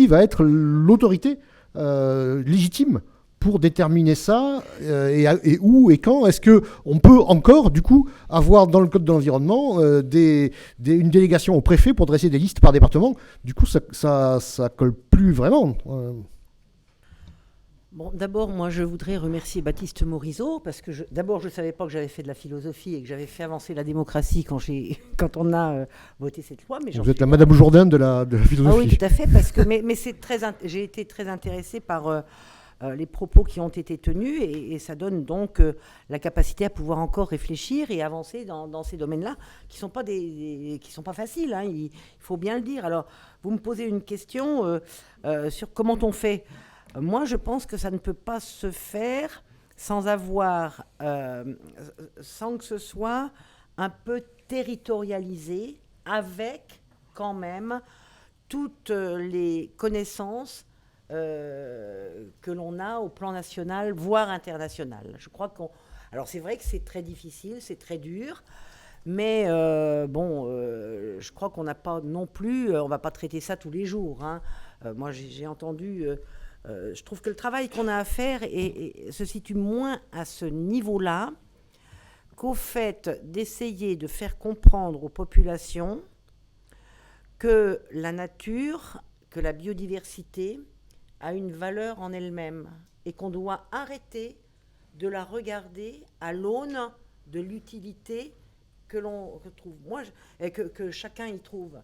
va être l'autorité légitime pour déterminer ça, et où et quand est-ce qu'on peut encore, du coup, avoir dans le Code de l'environnement une délégation au préfet pour dresser des listes par département. Du coup, ça colle plus vraiment.
Bon, d'abord, moi, je voudrais remercier Baptiste Morisot, parce que d'abord, je ne savais pas que j'avais fait de la philosophie et que j'avais fait avancer la démocratie quand on a voté cette loi. Mais
vous êtes la Madame Jourdain de la philosophie.
Ah oui, tout à fait, parce que mais j'ai été très intéressée par les propos qui ont été tenus et ça donne donc la capacité à pouvoir encore réfléchir et avancer dans ces domaines-là qui sont pas faciles, hein, il faut bien le dire. Alors, vous me posez une question sur comment on fait. Moi, je pense que ça ne peut pas se faire sans que ce soit un peu territorialisé, avec quand même toutes les connaissances que l'on a au plan national, voire international. Je crois alors c'est vrai que c'est très difficile, c'est très dur, mais je crois qu'on n'a pas non plus, on ne va pas traiter ça tous les jours. Hein. Moi, j'ai entendu... je trouve que le travail qu'on a à faire se situe moins à ce niveau-là qu'au fait d'essayer de faire comprendre aux populations que la nature, que la biodiversité a une valeur en elle-même et qu'on doit arrêter de la regarder à l'aune de l'utilité que l'on trouve, que chacun y trouve.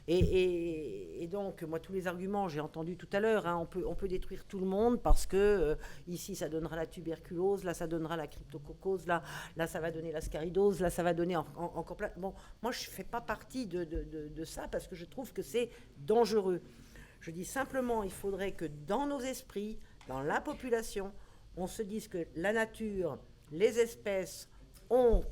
Et donc, moi, tous les arguments, j'ai entendu tout à l'heure, hein, on peut détruire tout le monde parce que ici, ça donnera la tuberculose, là, ça donnera la cryptococcose, là ça va donner l'ascaridose, là, ça va donner encore plein... Bon, moi, je ne fais pas partie de ça parce que je trouve que c'est dangereux. Je dis simplement, il faudrait que dans nos esprits, dans la population, on se dise que la nature, les espèces ont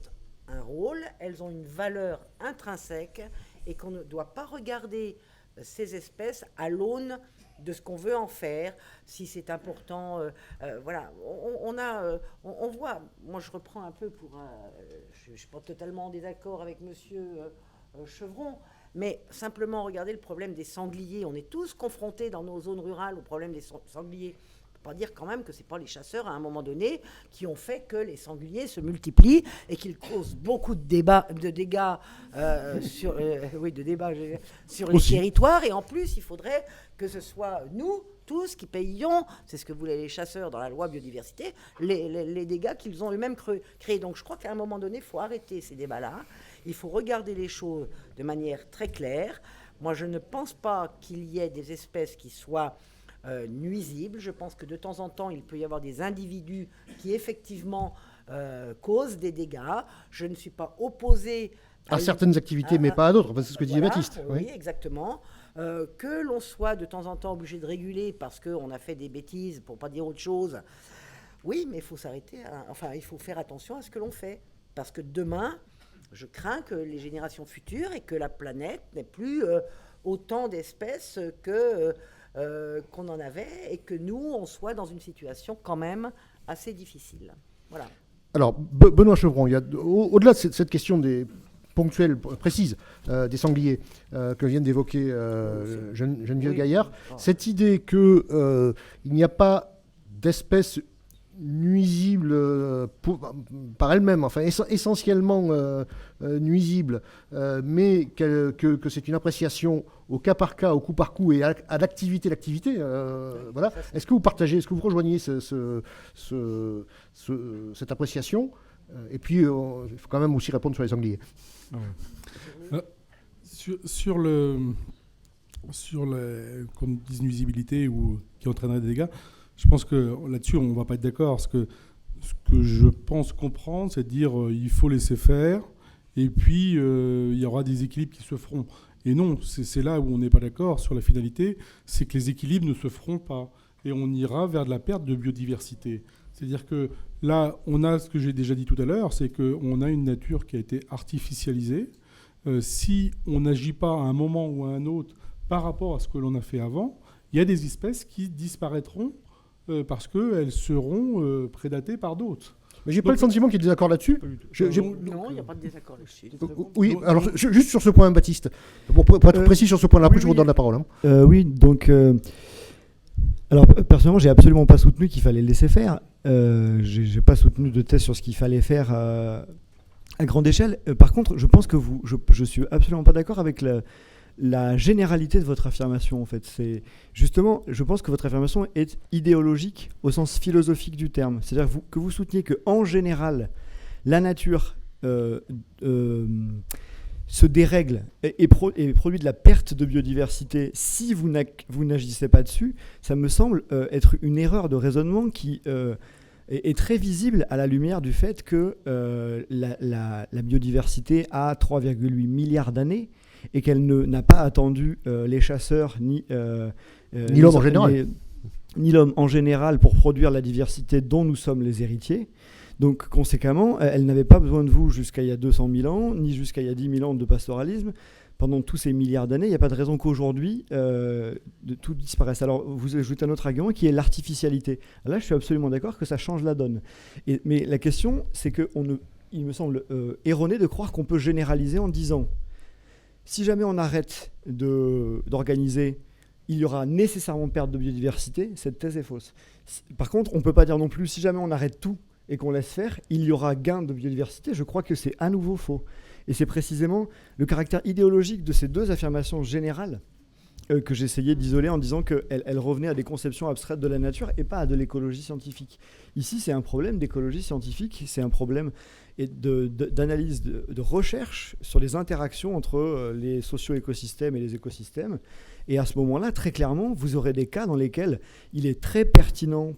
un rôle, elles ont une valeur intrinsèque, et qu'on ne doit pas regarder ces espèces à l'aune de ce qu'on veut en faire, si c'est important. Voilà, on voit, moi je reprends un peu je ne suis pas totalement en désaccord avec monsieur Chevron, mais simplement regarder le problème des sangliers. On est tous confrontés dans nos zones rurales au problème des sangliers. Pas dire quand même que c'est pas les chasseurs à un moment donné qui ont fait que les sangliers se multiplient et qu'ils causent beaucoup de dégâts sur les territoires. Et en plus, il faudrait que ce soit nous tous qui payions, c'est ce que voulaient les chasseurs dans la loi biodiversité, les dégâts qu'ils ont eux-mêmes créés. Donc je crois qu'à un moment donné, il faut arrêter ces débats-là. Il faut regarder les choses de manière très claire. Moi, je ne pense pas qu'il y ait des espèces qui soient nuisibles. Je pense que de temps en temps, il peut y avoir des individus qui effectivement causent des dégâts. Je ne suis pas opposé
à certaines activités, mais pas à d'autres. C'est ce que disait Baptiste.
Oui, exactement. Que l'on soit de temps en temps obligé de réguler parce qu'on a fait des bêtises, pour ne pas dire autre chose. Oui, mais il faut s'arrêter. Il faut faire attention à ce que l'on fait. Parce que demain, je crains que les générations futures et que la planète n'ait plus autant d'espèces qu'on en avait et que nous, on soit dans une situation quand même assez difficile. Voilà.
Alors, Benoît Chevron, il y a, au-delà de cette question ponctuelle, précise, des sangliers que viennent d'évoquer Geneviève Gaillard, cette idée qu'il n'y a pas d'espèces nuisibles par elles-mêmes, enfin essentiellement nuisibles, mais que c'est une appréciation au cas par cas, au coup par coup et à l'activité. Voilà. Est-ce que vous partagez, est-ce que vous rejoignez cette appréciation? Et puis, il faut quand même aussi répondre sur les sangliers.
Sur qu'on dise nuisibilité ou qui entraînerait des dégâts, je pense que là-dessus, on ne va pas être d'accord. Ce que je pense comprendre, c'est de dire il faut laisser faire, et puis il y aura des équilibres qui se feront. Et non, c'est là où on n'est pas d'accord sur la finalité, c'est que les équilibres ne se feront pas. Et on ira vers de la perte de biodiversité. C'est-à-dire que là, on a ce que j'ai déjà dit tout à l'heure, c'est qu'on a une nature qui a été artificialisée. Si on n'agit pas à un moment ou à un autre par rapport à ce que l'on a fait avant, il y a des espèces qui disparaîtront parce qu'elles seront prédatées par d'autres.
Mais j'ai pas le sentiment qu'il y ait des désaccords là-dessus.
Non, il n'y a pas de désaccord là-dessus.
Oui, alors juste sur ce point, Baptiste, pour être précis sur ce point-là, après je vous redonne la parole.
Oui, donc... alors personnellement, j'ai absolument pas soutenu qu'il fallait laisser faire. J'ai pas soutenu de thèse sur ce qu'il fallait faire à grande échelle. Par contre, je pense que je suis absolument pas d'accord avec la généralité de votre affirmation, en fait. C'est justement, je pense que votre affirmation est idéologique au sens philosophique du terme. C'est-à-dire que vous souteniez qu'en général, la nature se dérègle et produit de la perte de biodiversité si vous n'agissez pas dessus. Ça me semble être une erreur de raisonnement qui est très visible à la lumière du fait que la biodiversité a 3,8 milliards d'années et qu'elle n'a pas attendu les chasseurs ni
l'homme en général.
Ni l'homme en général pour produire la diversité dont nous sommes les héritiers. Donc, conséquemment, elle n'avait pas besoin de vous jusqu'à il y a 200 000 ans, ni jusqu'à il y a 10 000 ans de pastoralisme. Pendant tous ces milliards d'années, il n'y a pas de raison qu'aujourd'hui, tout disparaisse. Alors, vous ajoutez un autre argument qui est l'artificialité. Là, je suis absolument d'accord que ça change la donne. Mais la question, c'est qu'il me semble erroné de croire qu'on peut généraliser en disant si jamais on arrête d'organiser, il y aura nécessairement perte de biodiversité. Cette thèse est fausse. Par contre, on ne peut pas dire non plus si jamais on arrête tout et qu'on laisse faire, il y aura gain de biodiversité. Je crois que c'est à nouveau faux. Et c'est précisément le caractère idéologique de ces deux affirmations générales que j'essayais d'isoler en disant qu'elles revenaient à des conceptions abstraites de la nature et pas à de l'écologie scientifique. Ici, c'est un problème d'écologie scientifique, c'est un problème d'analyse, de recherche sur les interactions entre les socio-écosystèmes et les écosystèmes. Et à ce moment-là, très clairement, vous aurez des cas dans lesquels il est très pertinent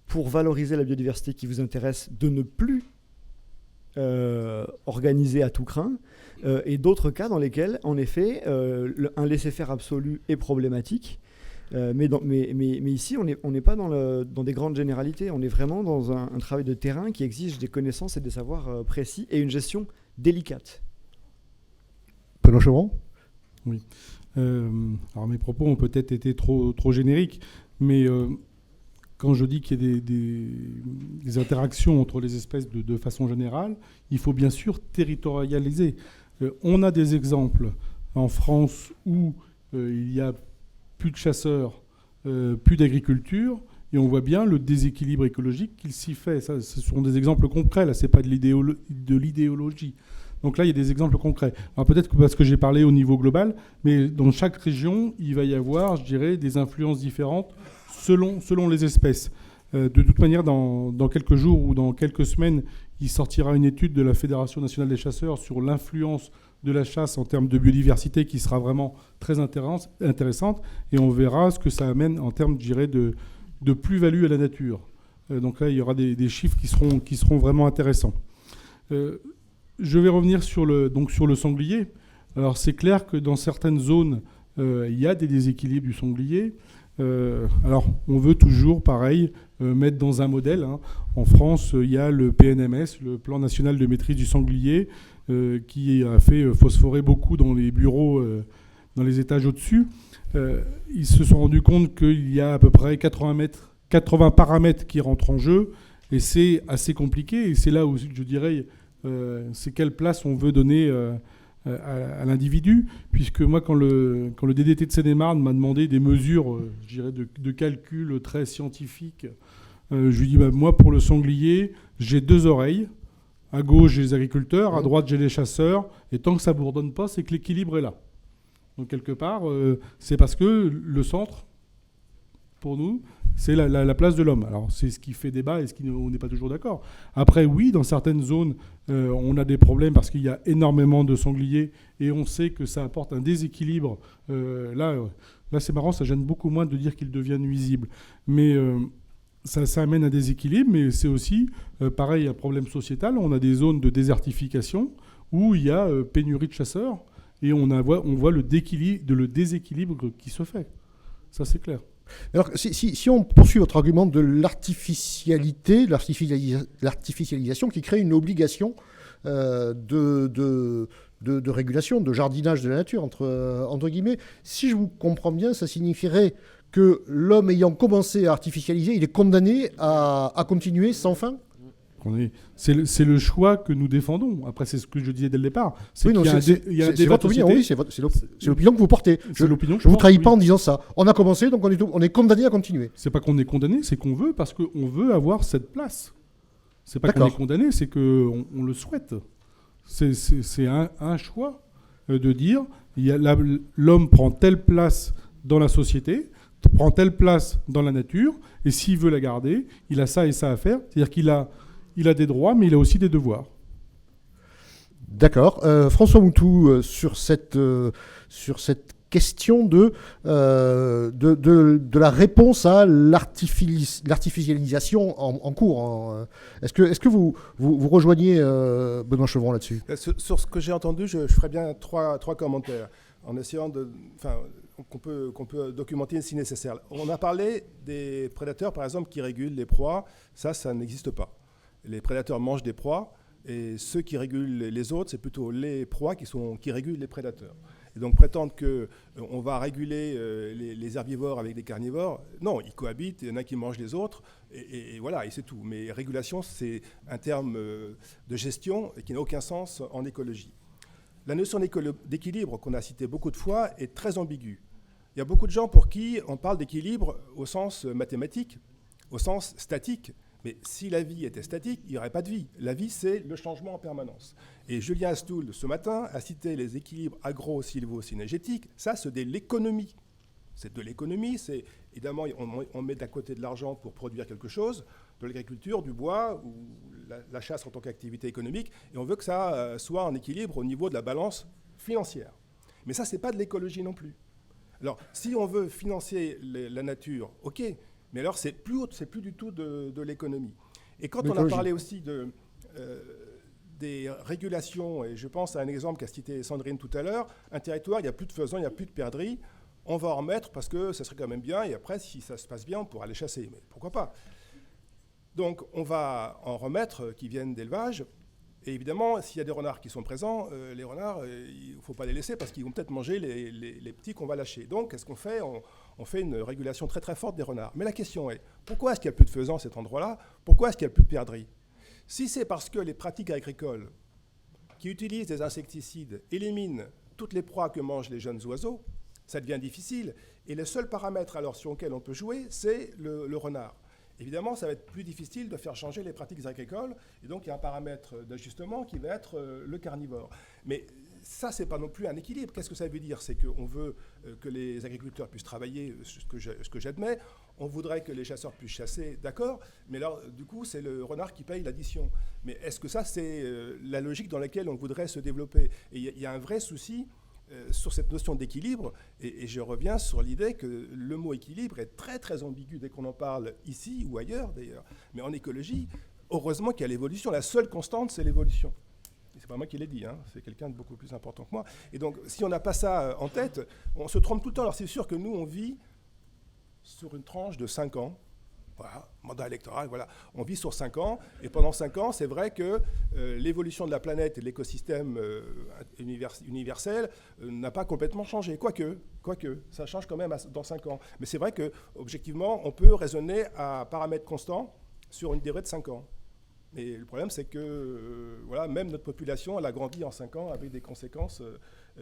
pour valoriser la biodiversité qui vous intéresse de ne plus organiser à tout crin, et d'autres cas dans lesquels, en effet, un laisser-faire absolu est problématique. Mais ici, on n'est pas dans des grandes généralités. On est vraiment dans un travail de terrain qui exige des connaissances et des savoirs précis et une gestion délicate.
Benoît Chevron ?
Oui. Alors mes propos ont peut-être été trop génériques, mais quand je dis qu'il y a des interactions entre les espèces de façon générale, il faut bien sûr territorialiser. On a des exemples en France où il y a plus de chasseurs, plus d'agriculture, et on voit bien le déséquilibre écologique qu'il s'y fait. Ça, ce sont des exemples concrets, là, ce n'est pas de l'idéologie. Donc là, il y a des exemples concrets. Alors peut-être que parce que j'ai parlé au niveau global, mais dans chaque région, il va y avoir, je dirais, des influences différentes selon les espèces. De toute manière, dans quelques jours ou dans quelques semaines, il sortira une étude de la Fédération nationale des chasseurs sur l'influence de la chasse en termes de biodiversité qui sera vraiment très intéressante, et on verra ce que ça amène en termes, je dirais, de plus-value à la nature. Donc là, il y aura des chiffres qui seront vraiment intéressants. Je vais revenir sur le sanglier. Alors c'est clair que dans certaines zones, il y a des déséquilibres du sanglier. Alors on veut toujours, pareil, mettre dans un modèle. En France, il y a le PNMS, le Plan national de maîtrise du sanglier, qui a fait phosphorer beaucoup dans les bureaux, dans les étages au-dessus. Ils se sont rendus compte qu'il y a à peu près 80 paramètres qui rentrent en jeu, et c'est assez compliqué. Et c'est là où je dirais, c'est quelle place on veut donner à l'individu, puisque moi, quand le DDT de Seine-et-Marne m'a demandé des mesures, je dirais, de calcul très scientifiques, je lui dis, moi, pour le sanglier, j'ai 2 oreilles. À gauche, j'ai les agriculteurs, à droite, j'ai les chasseurs, et tant que ça ne bourdonne pas, c'est que l'équilibre est là. Donc, quelque part, c'est parce que le centre, pour nous, c'est la place de l'homme. Alors, c'est ce qui fait débat et on n'est pas toujours d'accord. Après, oui, dans certaines zones, on a des problèmes parce qu'il y a énormément de sangliers et on sait que ça apporte un déséquilibre. Là, c'est marrant, ça gêne beaucoup moins de dire qu'ils deviennent nuisibles. Mais ça amène un déséquilibre, mais c'est aussi, pareil, un problème sociétal. On a des zones de désertification où il y a pénurie de chasseurs et on voit le déséquilibre qui se fait. Ça, c'est clair.
Alors, si on poursuit votre argument de l'artificialisation qui crée une obligation de régulation, de jardinage de la nature, entre guillemets, si je vous comprends bien, ça signifierait que l'homme ayant commencé à artificialiser, il est condamné à continuer sans fin ?
C'est le choix que nous défendons. Après, c'est ce que je disais dès le départ.
C'est votre opinion, oui, c'est l'opinion que vous portez. Je ne vous trahis pas en disant ça. On a commencé, donc on est condamné à continuer.
C'est pas qu'on est condamné, c'est qu'on veut, parce qu'on veut avoir cette place. C'est pas qu'on est condamné, c'est qu'on le souhaite. C'est un choix de dire, l'homme prend telle place dans la société, prend telle place dans la nature, et s'il veut la garder, il a ça et ça à faire. C'est-à-dire qu'il a des droits, mais il a aussi des devoirs.
D'accord. François Moutou, sur cette question de la réponse à l'artificialisation en cours. Est-ce que vous rejoignez Benoît Chevron là-dessus?
Sur ce que j'ai entendu, je ferai bien trois commentaires, en essayant qu'on peut documenter si nécessaire. On a parlé des prédateurs, par exemple, qui régulent les proies. Ça n'existe pas. Les prédateurs mangent des proies, et ceux qui régulent les autres, c'est plutôt les proies qui régulent les prédateurs. Et donc prétendre qu'on va réguler les herbivores avec les carnivores, non, ils cohabitent, il y en a qui mangent les autres, et voilà, et c'est tout. Mais régulation, c'est un terme de gestion qui n'a aucun sens en écologie. La notion d'équilibre, qu'on a citée beaucoup de fois, est très ambiguë. Il y a beaucoup de gens pour qui on parle d'équilibre au sens mathématique, au sens statique. Mais si la vie était statique, il n'y aurait pas de vie. La vie, c'est le changement en permanence. Et Julien Astoul, ce matin, a cité les équilibres agro-sylvo-synergétiques. Ça, c'est de l'économie. C'est de l'économie. C'est, évidemment, on met d'à côté de l'argent pour produire quelque chose, de l'agriculture, du bois, ou la chasse en tant qu'activité économique, et on veut que ça soit en équilibre au niveau de la balance financière. Mais ça, ce n'est pas de l'écologie non plus. Alors, si on veut financer la nature, OK, mais alors c'est plus du tout de l'économie. Et quand on a parlé aussi des régulations, et je pense à un exemple qu'a cité Sandrine tout à l'heure, un territoire, il n'y a plus de faisans, il n'y a plus de perdrix, on va en remettre parce que ça serait quand même bien, et après, si ça se passe bien, on pourra les chasser, mais pourquoi pas? Donc on va en remettre qui viennent d'élevage. Et évidemment, s'il y a des renards qui sont présents, les renards, il ne faut pas les laisser parce qu'ils vont peut-être manger les petits qu'on va lâcher. Donc, qu'est-ce qu'on fait? On fait une régulation très très forte des renards. Mais la question est, pourquoi est-ce qu'il n'y a plus de faisans à cet endroit-là? Pourquoi est-ce qu'il n'y a plus de perdrix? Si c'est parce que les pratiques agricoles qui utilisent des insecticides éliminent toutes les proies que mangent les jeunes oiseaux, ça devient difficile. Et le seul paramètre alors sur lequel on peut jouer, c'est le renard. Évidemment, ça va être plus difficile de faire changer les pratiques agricoles, et donc il y a un paramètre d'ajustement qui va être le carnivore. Mais ça, ce n'est pas non plus un équilibre. Qu'est-ce que ça veut dire? C'est qu'on veut que les agriculteurs puissent travailler, ce que j'admets. On voudrait que les chasseurs puissent chasser, d'accord, mais alors, du coup, c'est le renard qui paye l'addition. Mais est-ce que ça, c'est la logique dans laquelle on voudrait se développer? Et il y a un vrai souci sur cette notion d'équilibre, et je reviens sur l'idée que le mot équilibre est très très ambigu dès qu'on en parle ici ou ailleurs d'ailleurs, mais en écologie, heureusement qu'il y a l'évolution, la seule constante c'est l'évolution. Et c'est pas moi qui l'ai dit, hein, c'est quelqu'un de beaucoup plus important que moi. Et donc si on n'a pas ça en tête, on se trompe tout le temps. Alors c'est sûr que nous on vit sur une tranche de 5 ans, voilà, mandat électoral, voilà. On vit sur 5 ans, et pendant 5 ans, c'est vrai que l'évolution de la planète et de l'écosystème universel n'a pas complètement changé. Quoique, ça change quand même dans 5 ans. Mais c'est vrai qu'objectivement, on peut raisonner à paramètres constants sur une durée de 5 ans. Et le problème, c'est que voilà, même notre population, elle a grandi en 5 ans avec des conséquences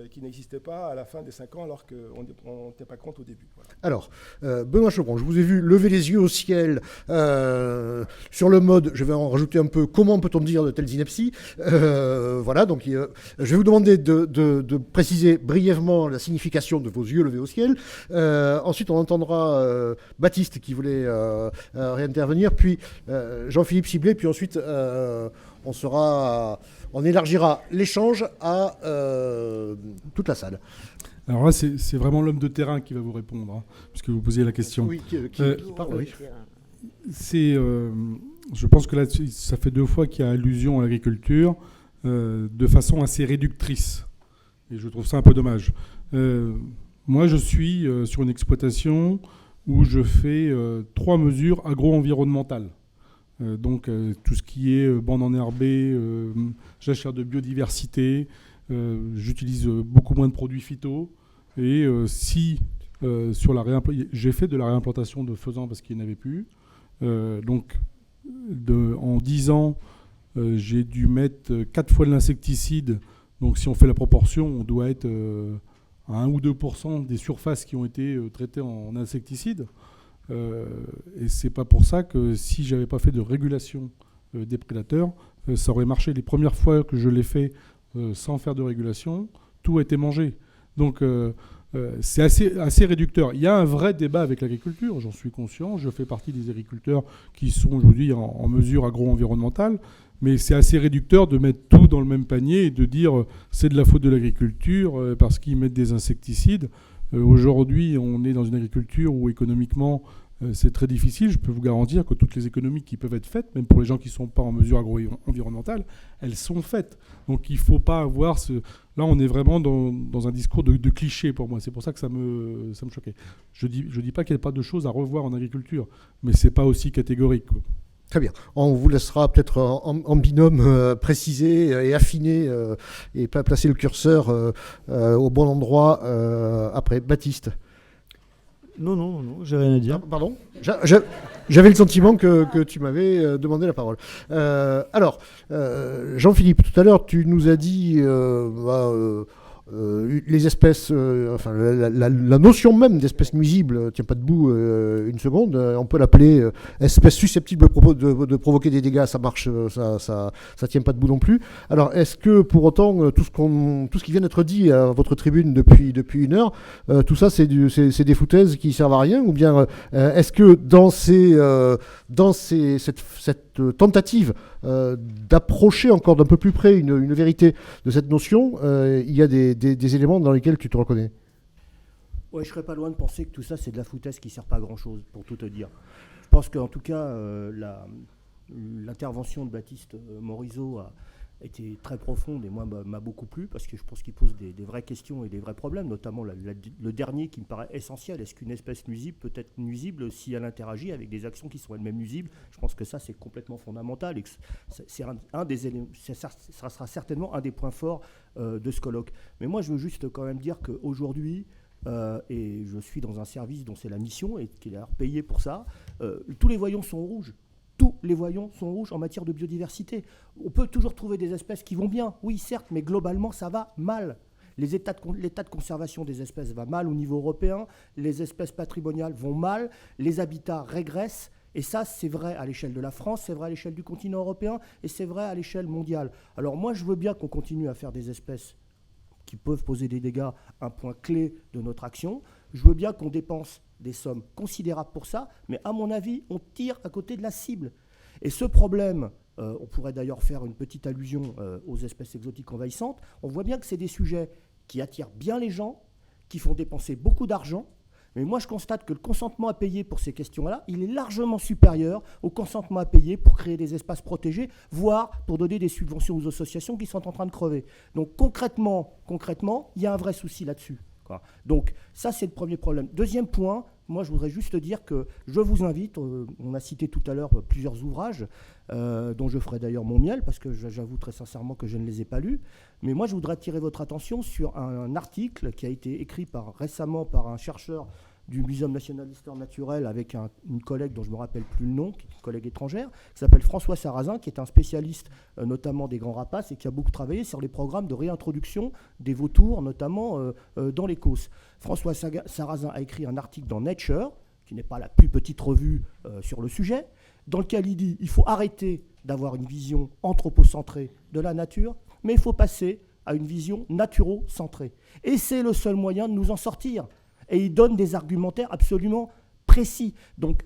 qui n'existaient pas à la fin des 5 ans, alors qu'on n'était pas compte au début. Voilà.
Alors, Benoît Chevron, je vous ai vu lever les yeux au ciel sur le mode, je vais en rajouter un peu, comment peut-on dire de telles inepties? Voilà, donc je vais vous demander de préciser brièvement la signification de vos yeux levés au ciel. Ensuite, on entendra Baptiste qui voulait réintervenir, puis Jean-Philippe Ciblet, puis ensuite on élargira l'échange à toute la salle.
Alors là, c'est vraiment l'homme de terrain qui va vous répondre, hein, puisque vous posiez la question.
Oui, qui parle, oui.
Je pense que là, ça fait 2 fois qu'il y a allusion à l'agriculture de façon assez réductrice. Et je trouve ça un peu dommage. Moi, je suis sur une exploitation où je fais 3 mesures agro-environnementales. Donc tout ce qui est bande enherbée, jachère de biodiversité, j'utilise beaucoup moins de produits phyto. Et j'ai fait de la réimplantation de faisans parce qu'il n'y en avait plus. Donc en 10 ans, j'ai dû mettre 4 fois de l'insecticide. Donc si on fait la proportion, on doit être à 1 ou 2% des surfaces qui ont été traitées en insecticide. Et c'est pas pour ça que si j'avais pas fait de régulation des prédateurs, ça aurait marché. Les premières fois que je l'ai fait sans faire de régulation, tout a été mangé. Donc c'est assez réducteur. Il y a un vrai débat avec l'agriculture, j'en suis conscient. Je fais partie des agriculteurs qui sont aujourd'hui en mesure agro-environnementale. Mais c'est assez réducteur de mettre tout dans le même panier et de dire c'est de la faute de l'agriculture parce qu'ils mettent des insecticides. Aujourd'hui, on est dans une agriculture où économiquement, c'est très difficile. Je peux vous garantir que toutes les économies qui peuvent être faites, même pour les gens qui ne sont pas en mesure agro-environnementale, elles sont faites. Donc il ne faut pas avoir ce... Là, on est vraiment dans un discours de cliché pour moi. C'est pour ça que ça me choquait. Je dis pas qu'il n'y a pas de choses à revoir en agriculture, mais ce n'est pas aussi catégorique, quoi.
Très bien. On vous laissera peut-être en binôme préciser et affiner et pas placer le curseur au bon endroit après. Baptiste.
Non, j'ai rien à dire.
Pardon. J'avais le sentiment que tu m'avais demandé la parole. Alors, Jean-Philippe, tout à l'heure, tu nous as dit les espèces, enfin la notion même d'espèce nuisible tient pas debout une seconde. On peut l'appeler espèce susceptible de provoquer des dégâts, ça marche, ça tient pas debout non plus. Alors, est-ce que pour autant tout ce qui vient d'être dit à votre tribune depuis une heure, tout ça c'est des foutaises qui servent à rien, ou bien est-ce que dans cette tentative d'approcher encore d'un peu plus près une vérité de cette notion, il y a des éléments dans lesquels tu te reconnais?
Ouais, je serais pas loin de penser que tout ça, c'est de la foutaise qui sert pas à grand-chose, pour tout te dire. Je pense qu'en tout cas, l'intervention de Baptiste Morisot a été très profonde et moi m'a beaucoup plu parce que je pense qu'il pose des vraies questions et des vrais problèmes, notamment le dernier qui me paraît essentiel. Est-ce qu'une espèce nuisible peut être nuisible si elle interagit avec des actions qui sont elles-mêmes nuisibles? Je pense que ça, c'est complètement fondamental et que c'est un des éléments, ça sera certainement un des points forts de ce colloque. Mais moi, je veux juste quand même dire qu'aujourd'hui, et je suis dans un service dont c'est la mission et qui est d'ailleurs payé pour ça, tous les voyants sont rouges. Tous les voyants sont rouges en matière de biodiversité. On peut toujours trouver des espèces qui vont bien, oui certes, mais globalement ça va mal. L'état de conservation des espèces va mal au niveau européen, les espèces patrimoniales vont mal, les habitats régressent, et ça c'est vrai à l'échelle de la France, c'est vrai à l'échelle du continent européen, et c'est vrai à l'échelle mondiale. Alors moi je veux bien qu'on continue à faire des espèces qui peuvent poser des dégâts, un point clé de notre action. Je veux bien qu'on dépense des sommes considérables pour ça, mais à mon avis, on tire à côté de la cible. Et ce problème, on pourrait d'ailleurs faire une petite allusion aux espèces exotiques envahissantes, on voit bien que c'est des sujets qui attirent bien les gens, qui font dépenser beaucoup d'argent, mais moi je constate que le consentement à payer pour ces questions-là, il est largement supérieur au consentement à payer pour créer des espaces protégés, voire pour donner des subventions aux associations qui sont en train de crever. Donc concrètement, il y a un vrai souci là-dessus. Donc ça c'est le premier problème. Deuxième point, moi je voudrais juste dire que je vous invite, on a cité tout à l'heure plusieurs ouvrages dont je ferai d'ailleurs mon miel parce que j'avoue très sincèrement que je ne les ai pas lus, mais moi je voudrais attirer votre attention sur un article qui a été écrit récemment par un chercheur du Muséum national d'histoire naturelle avec une collègue dont je ne me rappelle plus le nom, qui est une collègue étrangère, qui s'appelle François Sarrazin, qui est un spécialiste notamment des grands rapaces et qui a beaucoup travaillé sur les programmes de réintroduction des vautours, notamment dans les causses. François Sarrazin a écrit un article dans Nature, qui n'est pas la plus petite revue sur le sujet, dans lequel il dit qu'il faut arrêter d'avoir une vision anthropocentrée de la nature, mais il faut passer à une vision naturo-centrée. Et c'est le seul moyen de nous en sortir. Et il donne des argumentaires absolument précis. Donc,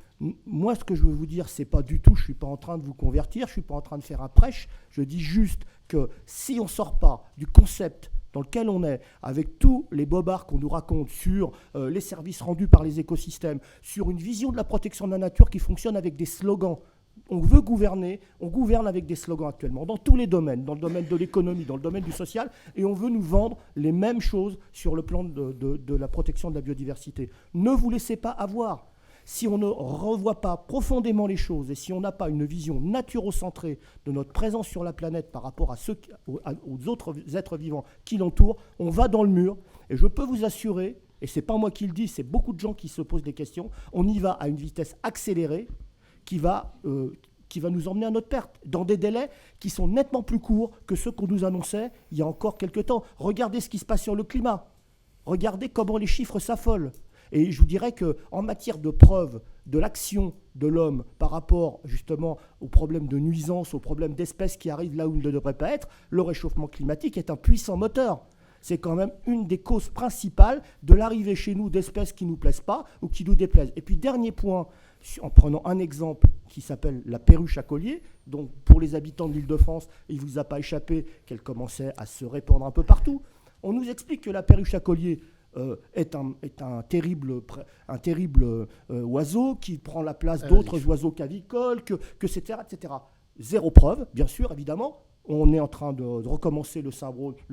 moi, ce que je veux vous dire, c'est pas du tout, je ne suis pas en train de vous convertir, je ne suis pas en train de faire un prêche, je dis juste que si on ne sort pas du concept dans lequel on est, avec tous les bobards qu'on nous raconte sur les services rendus par les écosystèmes, sur une vision de la protection de la nature qui fonctionne avec des slogans. On veut gouverner, on gouverne avec des slogans actuellement, dans tous les domaines, dans le domaine de l'économie, dans le domaine du social, et on veut nous vendre les mêmes choses sur le plan de la protection de la biodiversité. Ne vous laissez pas avoir. Si on ne revoit pas profondément les choses et si on n'a pas une vision naturo-centrée de notre présence sur la planète par rapport aux autres êtres vivants qui l'entourent, on va dans le mur. Et je peux vous assurer, et ce n'est pas moi qui le dis, c'est beaucoup de gens qui se posent des questions, on y va à une vitesse accélérée qui va nous emmener à notre perte, dans des délais qui sont nettement plus courts que ceux qu'on nous annonçait il y a encore quelques temps. Regardez ce qui se passe sur le climat. Regardez comment les chiffres s'affolent. Et je vous dirais qu'en matière de preuve de l'action de l'homme par rapport justement aux problèmes de nuisance, aux problèmes d'espèces qui arrivent là où ils ne devraient pas être, le réchauffement climatique est un puissant moteur. c'est quand même une des causes principales de l'arrivée chez nous d'espèces qui ne nous plaisent pas ou qui nous déplaisent. Et puis dernier point, en prenant un exemple qui s'appelle la perruche à collier, donc pour les habitants de l'Île-de-France, il ne vous a pas échappé qu'elle commençait à se répandre un peu partout. On nous explique que la perruche à collier est un terrible oiseau qui prend la place d'autres oiseaux cavicoles, etc., etc. Zéro preuve, bien sûr, évidemment. On est en train de recommencer le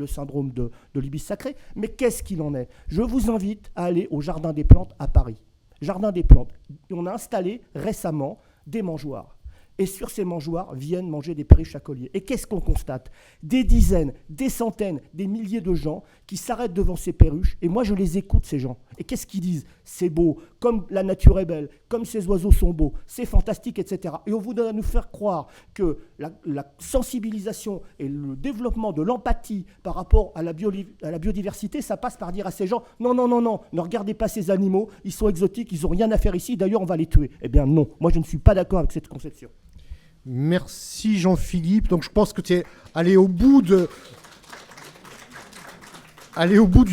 syndrome de l'ibis sacré. Mais qu'est-ce qu'il en est? Je vous invite à aller au Jardin des Plantes à Paris. Jardin des Plantes. On a installé récemment des mangeoires. Et sur ces mangeoires viennent manger des perruches à collier. Et qu'est-ce qu'on constate? Des dizaines, des centaines, des milliers de gens qui s'arrêtent devant ces perruches. Et moi, je les écoute, ces gens. Et qu'est-ce qu'ils disent? C'est beau, comme la nature est belle, comme ces oiseaux sont beaux, c'est fantastique, etc. Et on voudrait nous faire croire que la sensibilisation et le développement de l'empathie par rapport à la biodiversité, ça passe par dire à ces gens, non, non, non, non, ne regardez pas ces animaux, ils sont exotiques, ils n'ont rien à faire ici, d'ailleurs, on va les tuer. Eh bien non, moi je ne suis pas d'accord avec cette conception.
Merci Jean-Philippe. Donc je pense que tu es allé au bout du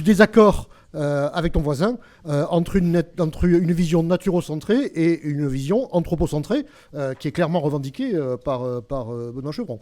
désaccord avec ton voisin entre une vision naturo-centrée et une vision anthropocentrée qui est clairement revendiquée par Benoît Chevron.